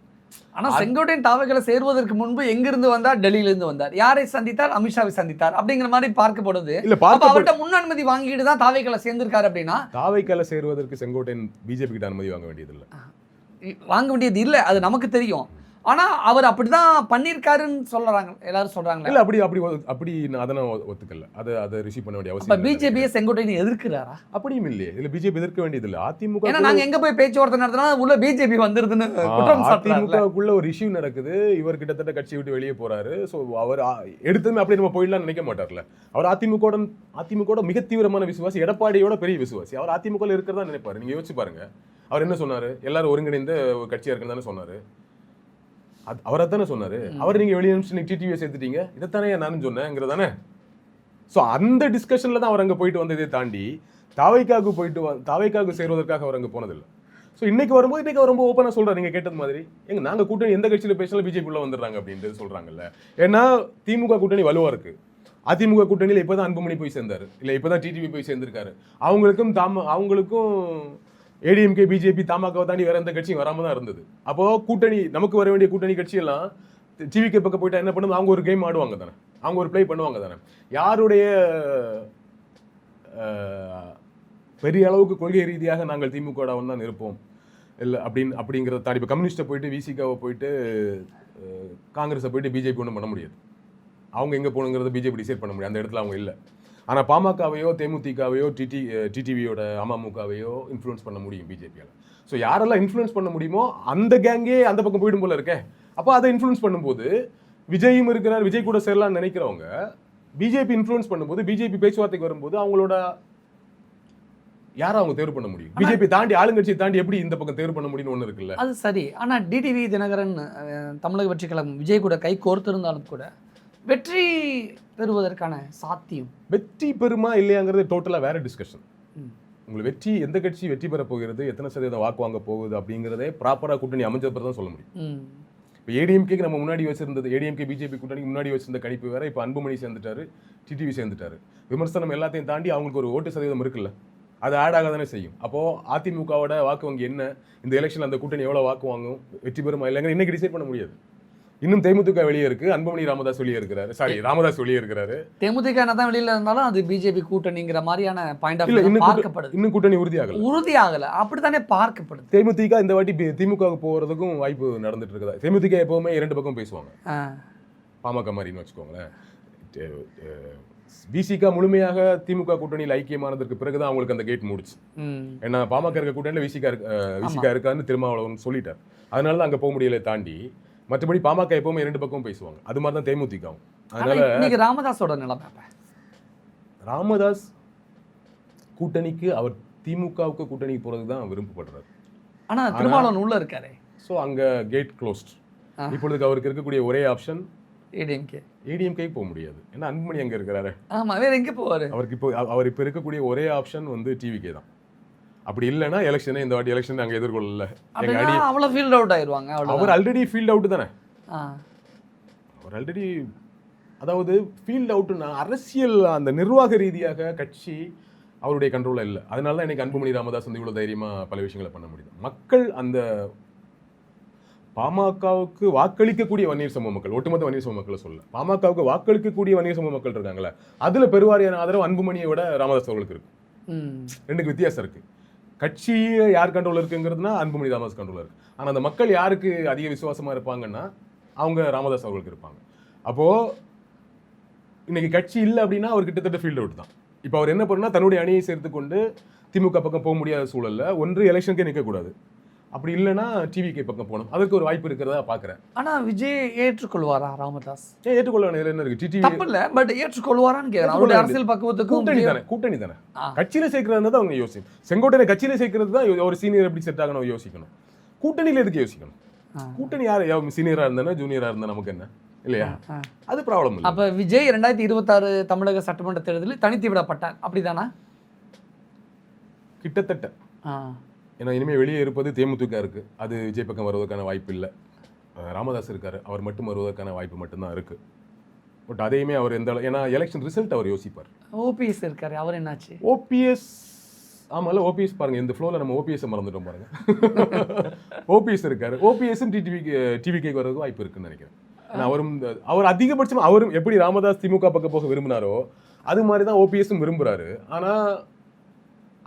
ஆனா செங்கோட்டையன் தாவேக்கால சேருவதற்கு முன்பு எங்கிருந்து வந்தார்? டெல்லியில இருந்து வந்தார். யாரை சந்தித்தார்? அமித்ஷாவை சந்தித்தார் அப்படிங்கிற மாதிரி பார்க்கப்படுது. அவர்கிட்ட முன் அனுமதி வாங்கிட்டு தான் தாவேக்கால சேர்ந்திருக்காரு. அப்படின்னா தாவேக்கால சேருவதற்கு செங்கோட்டையன் பிஜேபி கிட்ட அனுமதி வாங்க வேண்டியது இல்லை, அது நமக்கு தெரியும். ஆனா அவர் அப்படிதான் பண்ணிருக்காருன்னு சொல்றாங்க, எல்லாரும் சொல்றாங்க. இல்ல அப்படி அதை நான் ஒத்துக்கல. அதை ரிசீவ் பண்ண வேண்டிய அவசியம். பிஜேபியை செங்கோட்டையன் எதிர்க்கிறாரா? அப்படியும் இல்லையே. இதுல பிஜேபி எதிர்க்க வேண்டியது இல்லை. அதிமுக ஏன்னா நாங்க எங்க போய் பேச்சுவார்த்தை நடத்தினா உள்ள பிஜேபி வந்துருதுன்னு குற்றம் சாட்டுறாங்க. அதிமுகக்குள்ள ஒரு இஷ்யூ நடக்குது, இவர் கிட்டத்தட்ட கட்சி விட்டு வெளியே போறாரு. ஸோ அவர் எடுத்துமே அப்படி நம்ம போயிடலாம் நினைக்க மாட்டார்ல. அவர் அதிமுக மிக தீவிரமான விசுவாசி, எடப்பாடியோட பெரிய விசுவாசி. அவர் அதிமுக இருக்கிறதா நினைப்பாரு. நீங்க யோசிச்சு பாருங்க. அவர் என்ன சொன்னாரு? எல்லாரும் ஒருங்கிணைந்த கட்சியா இருக்குன்னு தானே சொன்னாரு. அவரை தானே சொன்னாரு. அவர் நீங்க வெளியே நீங்க டிடிவியை சேர்த்துட்டீங்க, இதைத்தானே நானும் சொன்னேங்கிறதானே. ஸோ அந்த டிஸ்கஷன்ல தான் அவர் அங்கே போயிட்டு வந்ததை தாண்டி தாவைக்காவுக்கு சேருவதற்காக அவர் அங்கே போனதில்லை. ஸோ இன்னைக்கு வரும்போது அவர் ரொம்ப ஓப்பனாக சொல்றாரு, நீங்க கேட்டது மாதிரி, நாங்க கூட்டணி எந்த கட்சியில் பேசினாலும் பிஜேபி உள்ள வந்துடுறாங்க அப்படின்ட்டு சொல்றாங்கல்ல. ஏன்னா திமுக கூட்டணி வலுவா இருக்கு. அதிமுக கூட்டணியில் இப்போதான் அன்புமணி போய் சேர்ந்தாரு, இல்லை இப்போதான் டிடிவி போய் சேர்ந்திருக்காரு. அவங்களுக்கும் ஏடிஎம்கே பிஜேபி தமாகவை தாண்டி வேற எந்த கட்சியும் வராம தான் இருந்தது. அப்போ கூட்டணி நமக்கு வர வேண்டிய கூட்டணி கட்சியெல்லாம் டிவிகே பக்கம் போயிட்டா என்ன பண்ணுது? அவங்க ஒரு கேம் ஆடுவாங்க தானே, அவங்க ஒரு பிளே பண்ணுவாங்க தானே. யாருடைய பெரிய அளவுக்கு கொள்கை ரீதியாக நாங்கள் திமுக தான் இருப்போம் இல்லை அப்படிங்கிறத தாண்டி இப்போ கம்யூனிஸ்ட்டை போயிட்டு விசிகாவை போயிட்டு காங்கிரஸை போயிட்டு பிஜேபி ஒன்றும் பண்ண முடியாது. அவங்க எங்கே போகணுங்கிறத பிஜேபி டிசைட் பண்ண முடியாது, அந்த இடத்துல அவங்க இல்லை. ஆனால் பாமகவையோ தேமுதிகவையோ டிடிவியோட அமமுகவையோ இன்ஃப்ளூயன்ஸ் பண்ண முடியும் பிஜேபியால். ஸோ யாரெல்லாம் இன்ஃப்ளூயன்ஸ் பண்ண முடியுமோ அந்த கேங்கே அந்த பக்கம் போயிடும் போல இருக்கே. அப்போ அதை இன்ஃப்ளூயன்ஸ் பண்ணும்போது விஜயும் இருக்கிறார், விஜய் கூட சேரலாம்னு நினைக்கிறவங்க பிஜேபி இன்ஃப்ளூயன்ஸ் பண்ணும்போது, பிஜேபி பேச்சுவார்த்தைக்கு வரும்போது அவங்களோட யாரை அவங்க தேர்வு பண்ண முடியும்? பிஜேபி தாண்டி ஆளுங்கட்சியை தாண்டி எப்படி இந்த பக்கம் தேர்வு பண்ண முடியும்னு ஒண்ணு இருக்குல்ல. அது சரி. ஆனா டிடிவி தினகரன் தமிழக வெற்றி கழகம் விஜய் கூட கை கோர்த்திருந்தாலும் கூட வெற்றி பெறுவதற்கான சாத்தியம், வெற்றி பெறுமா இல்லையாங்கிறது டோட்டலா வேற டிஸ்கஷன். உங்களுக்கு வெற்றி, எந்த கட்சி வெற்றி பெற போகிறது, எத்தனை சதவீதம் வாக்கு வாங்க போகுது அப்படிங்கிறதே ப்ராப்பரா கூட்டணி அமைஞ்சப்பறம் தான் சொல்ல முடியும். இப்போ ஏடிஎம்கேக்கு நம்ம முன்னாடி வச்சிருந்தது, ஏடிஎம்கே பிஜேபி கூட்டணிக்கு முன்னாடி வச்சிருந்த கணிப்பு வேற. இப்போ அன்புமணி சேர்ந்துட்டாரு, டிடிவி சேர்ந்துட்டாரு. விமர்சனம் எல்லாத்தையும் தாண்டி அவங்களுக்கு ஒரு ஓட்டு சதவீதம் இருக்குல்ல, அது ஆட் ஆக தானே செய்யும். அப்போ அதிமுகவோட வாக்கு வங்கி என்ன, இந்த எலெக்ஷன் அந்த கூட்டணி எவ்வளவு வாக்கு வாங்கும், வெற்றி பெறுமா இல்லைங்க இன்னைக்கு டிசைட் பண்ண முடியாது. இன்னும் தேமுதிக வெளியே இருக்கு, அன்புமணி ராமதாஸ் வெளியே இருக்கிறாரு, ராமதாஸ் வெளியே இருக்கிறாரு. தேமுதிக என்னதான் வெளியில இருந்தாலும் அது பிஜேபி கூட்டணிங்கிற மாதிரியான பாயிண்ட் ஆஃப் வியூ பார்க்கப்படுது. இன்னும் கூட்டணி உறுதியாகல, அப்படித்தானே பார்க்கப்படுது. தேமுதிக இந்த வாட்டி திமுக போறதுக்கும் வாய்ப்பு நடந்துட்டு இருக்குதா? தேமுதிக எப்பவுமே இரண்டு பக்கம் பேசுவாங்க, பாமக மாதிரின்னு வச்சுக்கோங்களேன். விசிக முழுமையாக திமுக கூட்டணியில் ஐக்கியமானதற்கு பிறகுதான் அவங்களுக்கு அந்த கேட் மூடிச்சு. ஏன்னா பாமக இருக்க கூட்டணியில் விசிக இருக்கான்னு திருமாவளவன் சொல்லிட்டார். அதனால அங்க போக முடியல. தாண்டி மற்றபடி பாமக எப்பவுமே இரண்டு பக்கம் பேசுவாங்க. அது மாதிரி தான் தேமுதிகவும். அதனால ராமதாஸோட நிலைமை, ராமதாஸ் கூட்டணிக்கு, அவர் திமுகவுக்கு கூட்டணிக்கு போறதுக்கு தான் விரும்பப்படுறாரு. ஆனா திருமாவளவன் உள்ள இருக்காரு. ஸோ அங்க கேட் க்ளோஸ்ட். இப்பொழுதுக்கு அவருக்கு இருக்கக்கூடிய ஒரே ஆப்ஷன் ஏடிஎம்கே போக முடியாது. ஏன்னா அன்புமணி அங்க இருக்கிறாரு. ஆமா, வேற எங்க போவாரு? அவர் இப்போ இருக்கக்கூடிய ஒரே ஆப்ஷன் வந்து டிவிகே தான். அப்படி இல்லைன்னா எலெக்ஷனே, இந்த வாட்டி எலெக்ஷன் அங்கே எதிர்கொள்ளல. அவ்வளவு ஃபீல்ட் அவுட் ஆயிருவாங்க. அவர் ஆல்ரெடி ஃபீல்ட் அவுட் தானே. அவர் ஆல்ரெடி, அதாவது ஃபீல்ட் அவுட்னா அரசியல் அந்த நிர்வாக ரீதியாக கட்சி அவருடைய கண்ட்ரோல்ல இல்லை. அதனால தான் எனக்கு அன்புமணி ராமதாஸ் வந்து இவ்வளவு தைரியமா பல விஷயங்களை பண்ண முடியுது. மக்கள் அந்த பாமகவுக்கு வாக்களிக்கக்கூடிய வன்னியர் சமூக மக்கள், ஒட்டுமொத்த வன்னியர் சமூக மக்களை சொல்ல, பாமகவுக்கு வாக்களிக்கக்கூடிய வன்னியர் சமூக மக்கள் இருக்காங்களே, அதுல பெருவாரியான ஆதரவு அன்புமணியை விட ராமதாஸ் அவர்களுக்கு இருக்கு. ரெண்டுக்கு வித்தியாசம் இருக்கு. கட்சியை யார் கண்ட்ரோல் இருக்குங்கிறதுனா அன்புமணி ராமதாஸ் கண்ட்ரோல் இருக்கு. ஆனா அந்த மக்கள் யாருக்கு அதிக விசுவாசமா இருப்பாங்கன்னா அவங்க ராமதாஸ் அவர்களுக்கு இருப்பாங்க. அப்போ இன்னைக்கு கட்சி இல்லை அப்படின்னா அவர் கிட்டத்தட்ட ஃபீல்ட் அவுட் தான். இப்போ அவர் என்ன பண்ணா, தன்னுடைய அணியை சேர்த்து கொண்டு திமுக பக்கம் போக முடியாத சூழல்ல ஒன்று எலெக்ஷனுக்கே நிற்கக்கூடாது, அப்படி இல்லைன்னா டிவிகே பக்கம் போகணும். அதுக்கு ஒரு வாய்ப்பு இருக்கிறதா பாக்குறேன். ஆனா விஜய் ஏற்றுக்கொள்வாரா ராமதாஸ்? ஏற்றுக்கொள்ள என்ன இருக்கு, டிடிவி தப்பு இல்ல, பட் ஏற்றுக்கொள்வாரான்னு கேக்குறேன். அவருடைய அரசியல் பக்குவத்துக்கு கூட்டணி தானே. கட்சியில சேர்க்கிறது தான் அவங்க யோசிக்கணும். செங்கோட்டையை கட்சியில சேர்க்கிறது தான் ஒரு சீனியர் எப்படி செட் ஆகணும் யோசிக்கணும். கூட்டணியில எதுக்கு யோசிக்கணும்? கூட்டணி யார் சீனியரா இருந்தா ஜூனியரா இருந்தா நமக்கு என்ன இல்லையா? அது ப்ராப்ளம் இல்லை. அப்ப விஜய் 2026 தமிழக சட்டமன்ற தேர்தலில் தனித்து விடப்பட்டார், அப்படிதானா? கிட்டத்தட்ட. ஏன்னா இனிமேல் வெளியே இருப்பது தேமுதிக இருக்கு, அது விஜய் பக்கம் வருவதற்கான வாய்ப்பு இல்லை. ராமதாஸ் இருக்காரு, அவர் மட்டும் வருவதற்கான வாய்ப்பு மட்டும்தான் இருக்கு. பட் அதையுமே அவர் எந்த, ஏன்னா எலெக்ஷன் ரிசல்ட் அவர் யோசிப்பார். ஓபிஎஸ் இருக்காரு, அவர் என்னாச்சு? ஓபிஎஸ், ஆமால ஓபிஎஸ் பாருங்க, இந்த ஃப்ளோல நம்ம ஓபிஎஸ் மறந்துட்டோம் பாருங்க. ஓபிஎஸ் இருக்காரு, ஓபிஎஸும் டிவிகே வர்றதுக்கு வாய்ப்பு இருக்குன்னு நினைக்கிறேன். அவர் அதிகபட்சம் அவரும் எப்படி ராமதாஸ் திமுக பக்கம் போக விரும்பினாரோ அது மாதிரி தான் ஓபிஎஸும் விரும்புறாரு. ஆனா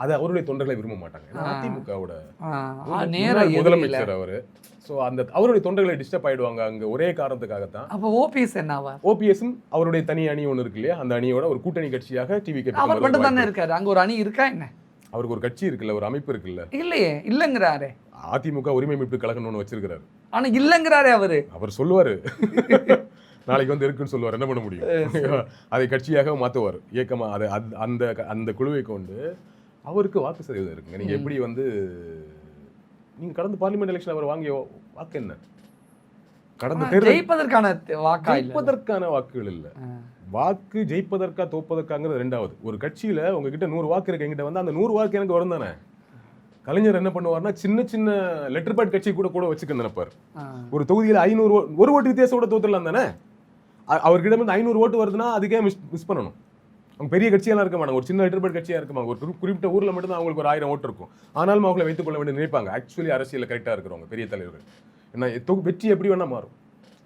அது அவருடைய தொண்டர்களை விரும்ப மாட்டாங்க. அதிமுகவோட முதலமைச்சர் அவரு. ஸோ அந்த அவருடைய தொண்டர்களை டிஸ்டர்ப் ஆயிடுவாங்க அங்க, ஒரே காரணத்துக்காகத்தான். அப்போ ஓபிஎஸ் என்னவா? ஓபிஎஸும் அவருடைய தனி அணி ஒன்று இருக்கு இல்லையா, அந்த அணியோட ஒரு கூட்டணி கட்சியாக டிவிகே அவர் மட்டும் தானே இருக்காரு. அங்க ஒரு அணி இருக்கா என்ன? அவருக்கு ஒரு கட்சி இருக்குல்ல, ஒரு அமைப்பு இருக்குல்ல. இல்லையே, இல்லங்கிறாரே. அதிமுக உரிமை மீட்பு கழகம் ஒன்று வச்சிருக்கிறாரு. ஆனா இல்லங்கிறாரே அவரு. அவர் சொல்லுவாரு, நாளைக்கு வந்து இருக்குன்னு சொல்லுவார், என்ன பண்ண முடியும்? அதை கட்சியாக மாற்றுவார், இயக்கமா. அதை அந்த அந்த குழுவை கொண்டு அவருக்கு வாக்கு சதவீதம் இருக்குங்க. நீங்க எப்படி வந்து நீங்க கடந்த பார்லிமெண்ட் எலெக்ஷன் அவர் வாங்கிய வாக்கு என்ன? கடந்த தேர்தல் ஜெயிப்பதற்கான வாக்குகள் இல்ல, வாக்கு ஜெயிப்பதற்கா தோப்பதற்காங்கிறது ரெண்டாவது. ஒரு கட்சியில உங்ககிட்ட 100 வாக்கு இருக்கு, எங்கிட்ட வந்து அந்த 100 வாக்கு எனக்கு வரும் தானே. கலைஞர் என்ன பண்ணுவார்னா, சின்ன சின்ன லெட்டர் பேட் கட்சி கூட வச்சுக்க நினைப்பார். ஒரு தொகுதியில் 500 ஒரு ஓட்டு வித்தியாசத்தோட தோத்துடலாம் தானே. அவர்கிட்ட வந்து 500 ஓட்டு வருதுன்னா அதுக்கே மிஸ் பண்ணணும். அவங்க பெரிய கட்சியெல்லாம் இருக்க மாட்டாங்க, ஒரு சின்ன லெட்டர் பேட் கட்சியா இருக்க மாட்டாங்க. ஒரு குறிப்பிட்ட ஊர்ல மட்டும் தான் அவங்களுக்கு ஒரு 1000 ஓட்டு இருக்கும். ஆனாலும் அவங்களை வைத்துக் கொள்ள வேண்டிய நினைப்பாங்க. ஆக்சுவலி அரசியல் கரெக்டா இருக்கிறவங்க பெரிய தலைவர்கள் என்ன வெற்றி எப்படி வேணா மாறும்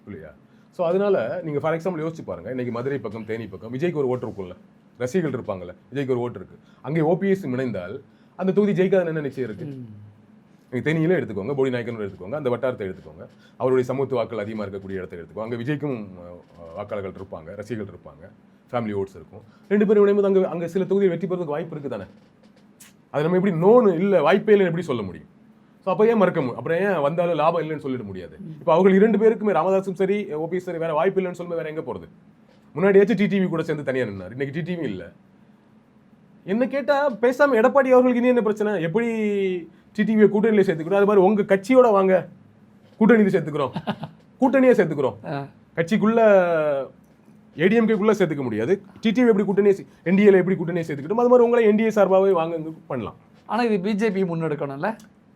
இல்லையா? ஸோ அதனால நீங்க ஃபார் எக்ஸாம்பிள் யோசிச்சு பாருங்க, இன்னைக்கு மதுரை பக்கம் தேனி பக்கம் விஜய்க்கு ஒரு ஓட்டு இருக்கும்ல, ரசிகர்கள் இருப்பாங்கல்ல, விஜய்க்கு ஒரு ஓட்டு இருக்கு. அங்கே ஓபிஎஸ் இணைந்தால் அந்த தொகுதி ஜெயிக்காத என்ன நிச்சயம் இருக்கு? நீங்கள் தேனியில எடுத்துக்கோங்க, போடி நாயக்கனூர் எடுத்துக்கோங்க, அந்த வட்டாரத்தை எடுத்துக்கோங்க, அவருடைய சமூக வாக்கள் அதிகமாக இருக்கக்கூடிய இடத்தை எடுத்துக்கோங்க. அங்கே விஜய்க்கும் வாக்காளர்கள் இருப்பாங்க, ரசிகர்கள் இருப்பாங்க, ஃபேமிலி ஓட்ஸ் இருக்கும். ரெண்டு பேரும் இணைந்து அங்கே சில தொகுதியை வெற்றி பெறதுக்கு வாய்ப்பு இருக்கு தானே. அது நம்ம எப்படி நோன்னு இல்லை வாய்ப்பே இல்லை எப்படி சொல்ல முடியும்? ஸோ ஸோ அப்போ ஏன் அப்புறம் ஏன் வந்தாலும் லாபம் இல்லைன்னு சொல்லிட முடியாது. இப்போ அவங்க 2 பேருக்குமே ராமதாஸும் சரி ஓபிஎஸ் சரி வேற வாய்ப்பு இல்லைன்னு சொல்லும்போது வேற எங்க போறது? முன்னாடியாச்சும் டிடிவி கூட சேர்ந்து தனியா நின்னார், இன்னைக்கு டிடிவி இல்லை. என்ன கேட்டா பேசாம எடப்பாடி அவர்களுக்கு இனி என்ன பிரச்சனை? எப்படி டிடிவியை கூட்டணியில சேர்த்துக்கிறோம் அது மாதிரி உங்க கட்சியோட வாங்க கூட்டணியில சேர்த்துக்கிறோம், கூட்டணியா சேர்த்துக்கிறோம். கட்சிக்குள்ள ஏடிஎம்கேக்குள்ள சேர்த்துக்க முடியாது. டிடிவி எப்படி கூட்டணியை என்டிஏல எப்படி கூட்டணியை சேர்த்துக்கிட்டோம் அது மாதிரி உங்களை என்டிஏ சார்பாகவே வாங்க பண்ணலாம். ஆனா இது பிஜேபி முன்னெடுக்கணும்ல.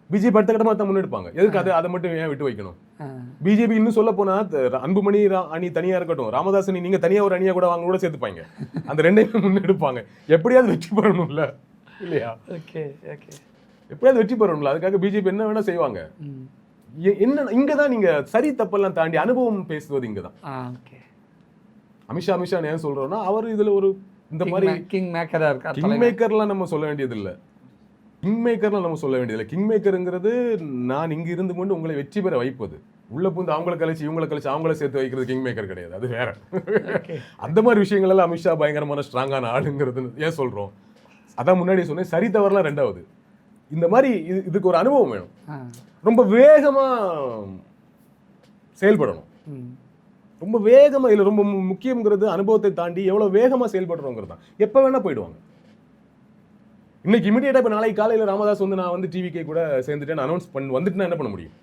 பிஜேபி அடுத்த கட்டமாக தான் முன்னெடுப்பாங்க. எதுக்கு அதை மட்டும் ஏன் விட்டு வைக்கணும்? பிஜேபி இன்னும் சொல்ல போனா அன்புமணி அணி தனியா இருக்கட்டும், ராமதாஸ் நீங்க தனியா ஒரு அணியா கூட வாங்க கூட சேர்த்துப்பாங்க. அந்த ரெண்டையும் முன்னெடுப்பாங்க. எப்படியாவது வெற்றி பெறணும்ல இல்லையா? எப்படியாவது வெற்றி பெறணும்ல. அதுக்காக பிஜேபி என்ன வேணா செய்வாங்க. என்ன இங்கதான் நீங்க சரி தப்பெல்லாம் தாண்டி அனுபவம் பேசுவது இங்கதான். அமித்ஷா ஏன் சொல்றோம்னா அவர் இதுல ஒரு இந்த மாதிரி கிங் மேக்கர்லாம் நம்ம சொல்ல வேண்டியது இல்லை. கிங் மேக்கருங்கிறது நான் இங்க இருந்து கொண்டு உங்களை வெற்றி பெற வைப்பது. உள்ள பூந்து அவங்களை கழிச்சு அவங்கள சேர்த்து வைக்கிறது கிங் மேக்கர் கிடையாது, அது வேற. அந்த மாதிரி விஷயங்கள் எல்லாம் அமித்ஷா பயங்கரமான ஸ்ட்ராங்கான ஆளுங்கிறது ஏன் சொல்றோம்? அதான் முன்னாடி சொன்னேன், சரி தவறுலாம் ரெண்டாவது. இந்த மாதிரி இதுக்கு ஒரு அனுபவம் வேணும். ரொம்ப வேகமா செயல்படணும். ரொம்ப வேகமா இல்ல, ரொம்ப முக்கியங்கிறது அனுபவத்தை தாண்டி எவ்வளவு வேகமா செயல்படுறோங்கிறது தான். எப்ப வேணா போயிடுவாங்க. இன்னைக்கு இமிடியேட்டா இப்ப நாளைக்கு காலையில ராமதாஸ் வந்து நான் வந்து டிவிகே கூட சேர்ந்துட்டேன் அனௌன்ஸ் வந்துட்டு என்ன பண்ண முடியும்?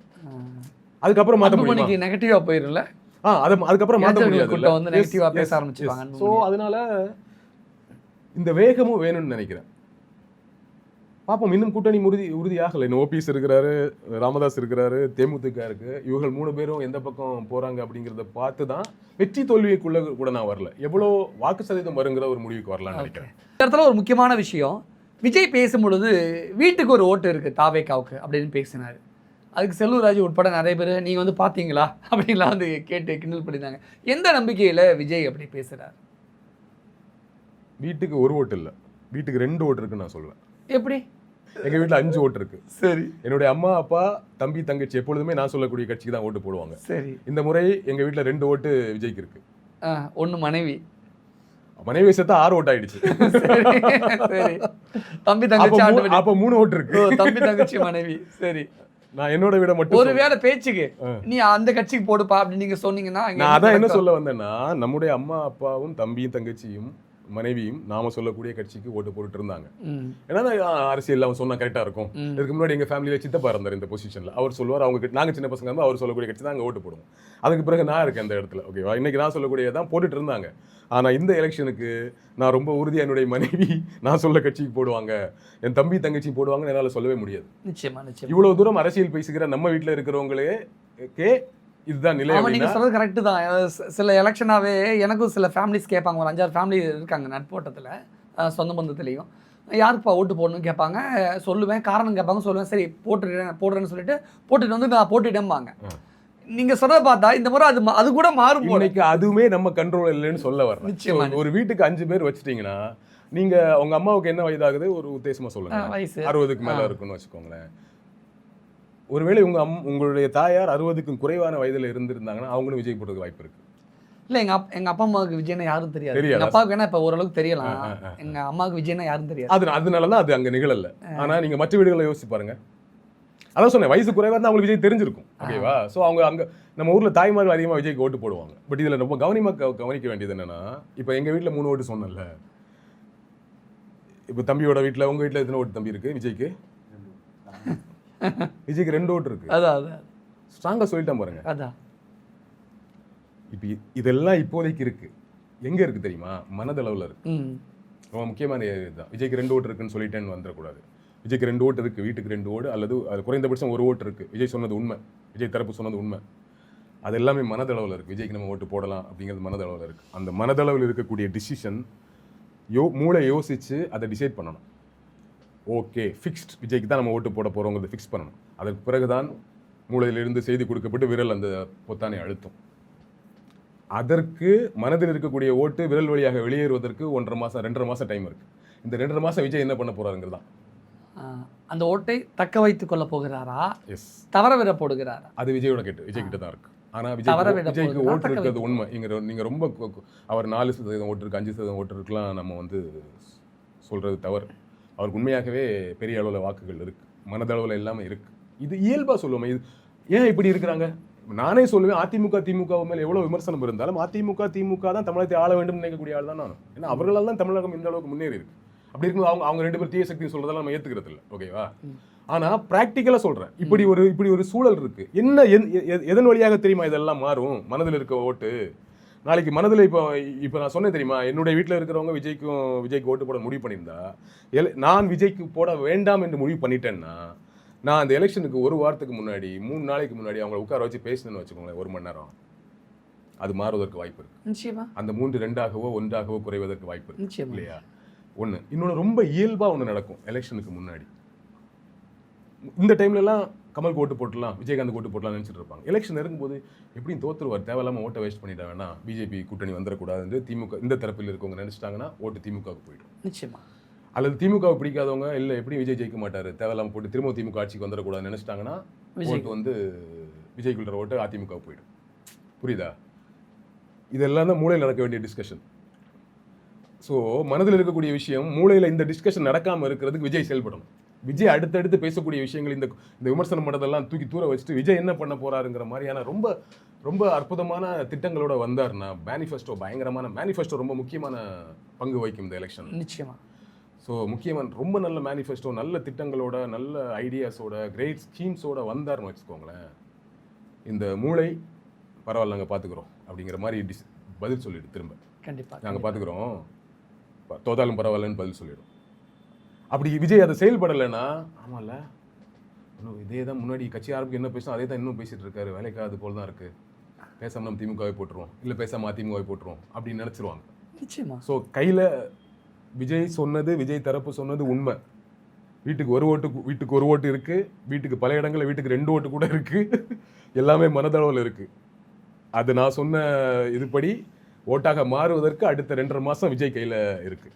அதுக்கப்புறம் மாத்த முடியும். நெகட்டிவா போயிரும்ல. அதுக்கப்புறம் மாத்த முடியாது. வந்து நெகட்டிவா பேச ஆரம்பிச்சுவாங்க. சோ அதனால இந்த வேகமும் வேணும்னு நினைக்கிறேன். பாப்போம், இன்னும் கூட்டணி உறுதியாகல. இன்னும் ஓபிஎஸ் இருக்கிறாரு, ராமதாஸ் இருக்கிறாரு, தேமுதிக இருக்கு. இவர்கள் 3 பேரும் எந்த பக்கம் போறாங்க அப்படிங்கறத பார்த்து தான் வெற்றி தோல்விக்குள்ள கூட நான் வரல, எவ்வளவு வாக்கு சதவீதம் வருங்கிற ஒரு முடிவுக்கு வரலாம்னு நினைக்கிறேன். இந்த இடத்துல ஒரு முக்கியமான விஷயம், விஜய் பேசும்பொழுது வீட்டுக்கு ஒரு ஓட்டு இருக்கு தாவேக்காவுக்கு அப்படின்னு பேசினாரு. அதுக்கு செல்லூர் ராஜு உட்பட நிறைய பேர் நீங்க வந்து பாத்தீங்களா அப்படின்லாம் வந்து கேட்டு கிண்டல் பண்ணியிருந்தாங்க. எந்த நம்பிக்கையில விஜய் அப்படி பேசுறாரு? வீட்டுக்கு ஒரு ஓட்டு இல்ல, வீட்டுக்கு 2 ஓட்டு இருக்குன்னு நான் சொல்லுவேன். எப்படி? எங்க வீட்டுல 5 ஓட்டு இருக்கு. சரி. என்னுடைய அம்மா அப்பா தம்பி தங்கச்சி எப்பொழுதுமே நான் சொல்லக்கூடிய கட்சிக்கு தான் ஓட்டு போடுவாங்க. சரி. இந்த முறை எங்க வீட்டுல 2 ஓட்டு விஜய்க்கு இருக்கு. 1 மனைவி சேர்த்தா 6 ஓட்டு ஆயிடுச்சு. தம்பி தங்கச்சி அப்ப 3 ஓட்டு இருக்கு. தம்பி தங்கச்சி மனைவி. சரி. நான் என்னோட விட மட்டும் ஒருவேளை பேச்சுக்கு நீ அந்த கட்சிக்கு போடுப்பா அப்படின்னு நீங்க சொன்னீங்கன்னா நான் அதான் என்ன சொல்ல வந்தேன்னா, நம்முடைய அம்மா அப்பாவும் தம்பியும் தங்கச்சியும் மனைவியும் நாம சொல்லக்கூடிய கட்சிக்கு ஓட்டு போட்டுட்டு இருந்தாங்க. ஏன்னா அரசியல் அவன் சொன்னா கரெக்டா இருக்கும். இதுக்கு முன்னாடி எங்க ஃபேமிலியில சித்தப்பா இருந்தார் இந்த பொசிஷன்ல. அவர் சொல்லுவார், அவங்க நாங்க சின்ன பசங்க இருந்தா அவர் சொல்லக்கூடிய கட்சி தான் அங்க ஓட்டு போடுவோம். அதுக்கு பிறகு நான் இருக்கேன் அந்த இடத்துல. ஓகேவா? இன்னைக்கு நான் சொல்லக்கூடியதான் போட்டுட்டு இருந்தாங்க. ஆனா இந்த எலெக்ஷனுக்கு நான் ரொம்ப உறுதியா என்னுடைய மனைவி நான் சொல்ல கட்சிக்கு போடுவாங்க, என் தம்பி தங்கச்சி போடுவாங்கன்னு என்னால சொல்லவே முடியாது. நிச்சயமா நிச்சயம். இவ்வளவு தூரம் அரசியல் பேசுகிற நம்ம வீட்டுல இருக்கிறவங்களே இதுதான் நிலை. நீங்க சொல்றது கரெக்ட் தான். சில எலெக்ஷனாவே எனக்கும் சில ஃபேமிலிஸ் கேட்பாங்க, ஒரு 5-6 ஃபேமிலி இருக்காங்க நட்போட்டத்துல, சொந்த பந்தத்துலையும். யாருப்பா ஓட்டு போடணும்னு கேட்பாங்க, சொல்லுவேன், காரணம் கேட்பாங்க, சொல்லுவேன், சரி போடுறேன்னு சொல்லிட்டு போட்டுட்டு வந்து நான் போட்டுட்டேன்பாங்க. நீங்க சொல்றத பார்த்தா இந்த முறை அது கூட மாறும். இன்னைக்கு அதுவுமே நம்ம கண்ட்ரோல் இல்லைன்னு சொல்ல வர்றேன். நிச்சயமா. ஒரு வீட்டுக்கு 5 பேர் வச்சுட்டீங்கன்னா நீங்க உங்க அம்மாவுக்கு என்ன வயதாகுது ஒரு உத்தேசமா சொல்லுங்க. 60க்கு மேல இருக்குன்னு வச்சுக்கோங்களேன். ஒருவேளை உங்களுடைய தாயார் 60க்கும் குறைவான வயதுல இருந்திருந்தாங்கன்னா அவங்களும் விஜய் போடுறதுக்கு வாய்ப்பு இருக்கு. இல்ல எங்க அப்பா அம்மாவுக்கு விஜய்னா யாரும் தெரியாது. எங்க அப்பாவுக்கு வேணா இப்ப ஓரளவுக்கு தெரியலாம், எங்க அம்மாவுக்கு விஜய்னா யாரும் தெரியாது. அதனாலதான் அது அங்க நிகழல. ஆனா நீங்க மற்ற வீடுகளை யோசிச்சு பாருங்க. அதான் சொன்னேன், வயசு குறைவா இருந்தா அவங்களுக்கு விஜய் தெரிஞ்சிருக்கும். ஓகேவா? சோ அவங்க அங்க நம்ம ஊர்ல தாய்மார்கள் அதிகமா விஜய்க்கு ஓட்டு போடுவாங்க. பட் இதுல ரொம்ப கவனிக்க வேண்டியது என்னன்னா, இப்ப எங்க வீட்டுல 3 ஓட்டு சொன்னல, இப்ப தம்பியோட வீட்டுல உங்க வீட்டுல எத்தனை ஓட்டு தம்பி இருக்கு விஜய்க்கு? விஜய்க்கு 2 ஓட்டு இருக்கு. அதான் ஸ்ட்ராங்கா சொல்லிட்டேன் பாருங்க. அதான் இப்ப இதெல்லாம் இப்போதைக்கு இருக்கு. எங்க இருக்கு தெரியுமா? மனதளவுல இருக்கு. ரொம்ப முக்கியமான இதுதான். விஜய்க்கு 2 ஓட்டு இருக்குன்னு சொல்லிட்டேன்னு வந்துடக்கூடாது. விஜய்க்கு 2 ஓட்டு இருக்கு, வீட்டுக்கு 2 ஓட்டு அல்லது அது குறைந்தபட்சம் 1 ஓட்டு இருக்கு. விஜய் சொன்னது உண்மை, விஜய் தரப்பு சொன்னது உண்மை. அது எல்லாமே மனதளவில் இருக்கு. விஜய்க்கு நம்ம ஓட்டு போடலாம் அப்படிங்கிறது மனதளவில் இருக்கு. அந்த மனதளவில் இருக்கக்கூடிய டிசிஷன் மூளை யோசிச்சு அதை டிசைட் பண்ணணும். ஓகே ஃபிக்ஸ்ட், விஜய்க்கு தான் நம்ம ஓட்டு போட போறோங்கிறத ஃபிக்ஸ் பண்ணணும். அதற்கு பிறகுதான் மூளையிலிருந்து செய்தி கொடுக்கப்பட்டு விரல் அந்த பொத்தானை அழுத்தும். அதற்கு மனதில் இருக்கக்கூடிய ஓட்டு விரல் வழியாக வெளியேறுவதற்கு 1.5 மாசம் 2.5 மாசம் டைம் இருக்கு. இந்த 2.5 மாசம் விஜய் என்ன பண்ண போறாருங்கிறதான். அந்த ஓட்டை தக்க வைத்துக் கொள்ள போகிறாரா, தவற விட போடுகிறாரா? அது விஜயோட விஜய் கிட்ட தான் இருக்கு. ஆனா விஜய்க்கு ஓட்டு இருக்கிறது உண்மை. நீங்க ரொம்ப அவர் 4% ஓட்டு இருக்கு, 5% ஓட்டு இருக்கலாம் நம்ம வந்து சொல்றது தவறு. அவருக்கு உண்மையாகவே பெரிய அளவில் வாக்குகள் இருக்கு, மனதளவில் எல்லாமே இருக்கு. இது இயல்பா சொல்லுவோம். இது ஏன் இப்படி இருக்கிறாங்க? நானே சொல்லுவேன், அதிமுக திமுக மேல எவ்வளவு விமர்சனம் இருந்தாலும் அதிமுக திமுக தான் தமிழகத்தை ஆள வேண்டும் நினைக்கக்கூடிய ஆள் தான் நானும். ஏன்னா அவர்களால் தான் தமிழகம் இந்த அளவுக்கு முன்னேறி இருக்கு. அப்படி இருக்கும்போது அவங்க ரெண்டு பேரும் தீய சக்தி சொல்றதெல்லாம் நம்ம ஏத்துக்கிறது இல்லை. ஓகேவா? ஆனா பிராக்டிக்கலா சொல்றேன், இப்படி ஒரு சூழல் இருக்கு. என்ன எதன் வழியாக தெரியுமா இதெல்லாம் மாறும்? மனதில் இருக்க ஓட்டு நாளைக்கு மனதில் இப்போ நான் சொன்னேன் தெரியுமா, என்னுடைய வீட்டில் இருக்கிறவங்க விஜய்க்கு ஓட்டு போட முடிவு பண்ணியிருந்தா, நான் விஜய்க்கு போட வேண்டாம் என்று முடிவு பண்ணிட்டேன்னா, நான் அந்த எலெக்ஷனுக்கு ஒரு வாரத்துக்கு முன்னாடி 3 நாளைக்கு முன்னாடி அவங்களை உட்கார வச்சு பேசணும்னு வச்சுக்கோங்களேன், 1 மணி நேரம், அது மாறுவதற்கு வாய்ப்பு இருக்கு. நிச்சயமா அந்த 3 2ஆகவோ 1ஆகவோ குறைவதற்கு வாய்ப்பு இருக்கு. நிச்சயமா இல்லையா? ஒன்று. இன்னொன்று, ரொம்ப இயல்பாக ஒன்று நடக்கும் எலெக்ஷனுக்கு முன்னாடி. இந்த டைம்லலாம் கமலுக்கு ஓட்டு போட்டுலாம், விஜயகாந்த் ஓட்டு போட்டலாம் நினச்சிட்டு இருப்பாங்க. எலெக்ஷன் இருக்கும்போது எப்படியும் தோற்றுருவார், தேவையில்லாமல் ஓட்டை வேஸ்ட் பண்ணிட வேணாம், பிஜேபி கூட்டணி வந்துடக்கூடாது திமுக இந்த தரப்பில் இருக்கவங்க நினச்சிட்டாங்கன்னா ஓட்டு திமுகவுக்கு போயிடும். நிச்சயமா. அல்லது திமுகவை பிடிக்காதவங்க இல்லை எப்படி விஜய் ஜெயிக்க மாட்டார், தேவையில்லாமல் போட்டு திரும்ப திமுக ஆட்சிக்கு வந்துடக்கூடாதுன்னு நினச்சிட்டாங்கன்னா ஓட்டு வந்து விஜய்க்குள்ள ஓட்டு அதிமுக போயிடும். புரியுதா? இதெல்லாம் தான் மூளையில் நடக்க வேண்டிய டிஸ்கஷன். ஸோ மனதில் இருக்கக்கூடிய விஷயம் மூளையில் இந்த டிஸ்கஷன் நடக்காமல் இருக்கிறதுக்கு விஜய் செயல்படணும். விஜய் அடுத்தடுத்து பேசக்கூடிய விஷயங்கள் இந்த விமர்சனம் பண்ணதெல்லாம் தூக்கி தூர வச்சுட்டு விஜய் என்ன பண்ண போறாருங்கிற மாதிரியான ரொம்ப ரொம்ப அற்புதமான திட்டங்களோட வந்தார்னா மேனிஃபெஸ்டோ, பயங்கரமான மேனிஃபெஸ்டோ ரொம்ப முக்கியமான பங்கு வகிக்கும் இந்த எலெக்ஷன். நிச்சயமா. ஸோ முக்கியமான ரொம்ப நல்ல மேனிஃபெஸ்டோ, நல்ல திட்டங்களோட, நல்ல ஐடியாஸோட, கிரேட் ஸ்கீம்ஸோட வந்தார்னு வச்சுக்கோங்களேன், இந்த மூளை பரவாயில்ல நாங்கள் பார்த்துக்குறோம் அப்படிங்கிற மாதிரி பதில் சொல்லிடு. திரும்ப கண்டிப்பாக நாங்கள் பார்த்துக்குறோம், தோதாலும் பரவாயில்லன்னு பதில் சொல்லிடும். அப்படி விஜய் அதை செயல்படலைன்னா, ஆமாம்ல இன்னும் இதே தான் முன்னாடி கட்சி ஆரம்பிக்க என்ன பேசணும் அதே தான் இன்னும் பேசிகிட்டு இருக்காரு, வேலைக்காக அது போல் தான் இருக்குது, பேசாமல் நம்ம திமுகவை போட்டுருவோம், இல்லை பேசாமல் அதிமுகவை போட்டுருவோம் அப்படின்னு நினச்சிருவாங்க. நிச்சயமா. ஸோ கையில் விஜய் சொன்னது, விஜய் தரப்பு சொன்னது உண்மை. வீட்டுக்கு ஒரு ஓட்டு இருக்குது, வீட்டுக்கு பல இடங்களில் வீட்டுக்கு 2 ஓட்டு கூட இருக்குது, எல்லாமே மனதளவில் இருக்குது. அது நான் சொன்ன இதுபடி ஓட்டாக மாறுவதற்கு அடுத்த 2.5 மாதம் விஜய் கையில் இருக்கு.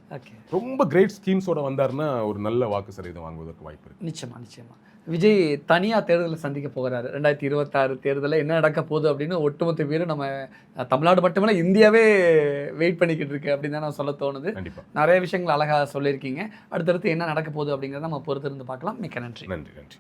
ரொம்ப கிரேட் ஸ்கீம்ஸோட வந்தாருன்னா ஒரு நல்ல வாக்கு சதவீதம் வாங்குவதற்கு வாய்ப்பு இருக்கு. நிச்சயமா. விஜய் தனியாக தேர்தலில் சந்திக்க போகிறாரு. 2026 தேர்தலில் என்ன நடக்க போகுது அப்படின்னு ஒட்டுமொத்த பேரும் நம்ம தமிழ்நாடு மட்டுமில்ல இந்தியாவே வெயிட் பண்ணிக்கிட்டு இருக்கு அப்படின்னு தான் நான் சொல்ல தோணுது. கண்டிப்பாக நிறைய விஷயங்கள் அழகாக சொல்லியிருக்கீங்க. அடுத்தடுத்து என்ன நடக்க போகுது அப்படிங்கிறத நம்ம பொறுத்திருந்து பார்க்கலாம். மிக்க நன்றி. நன்றி.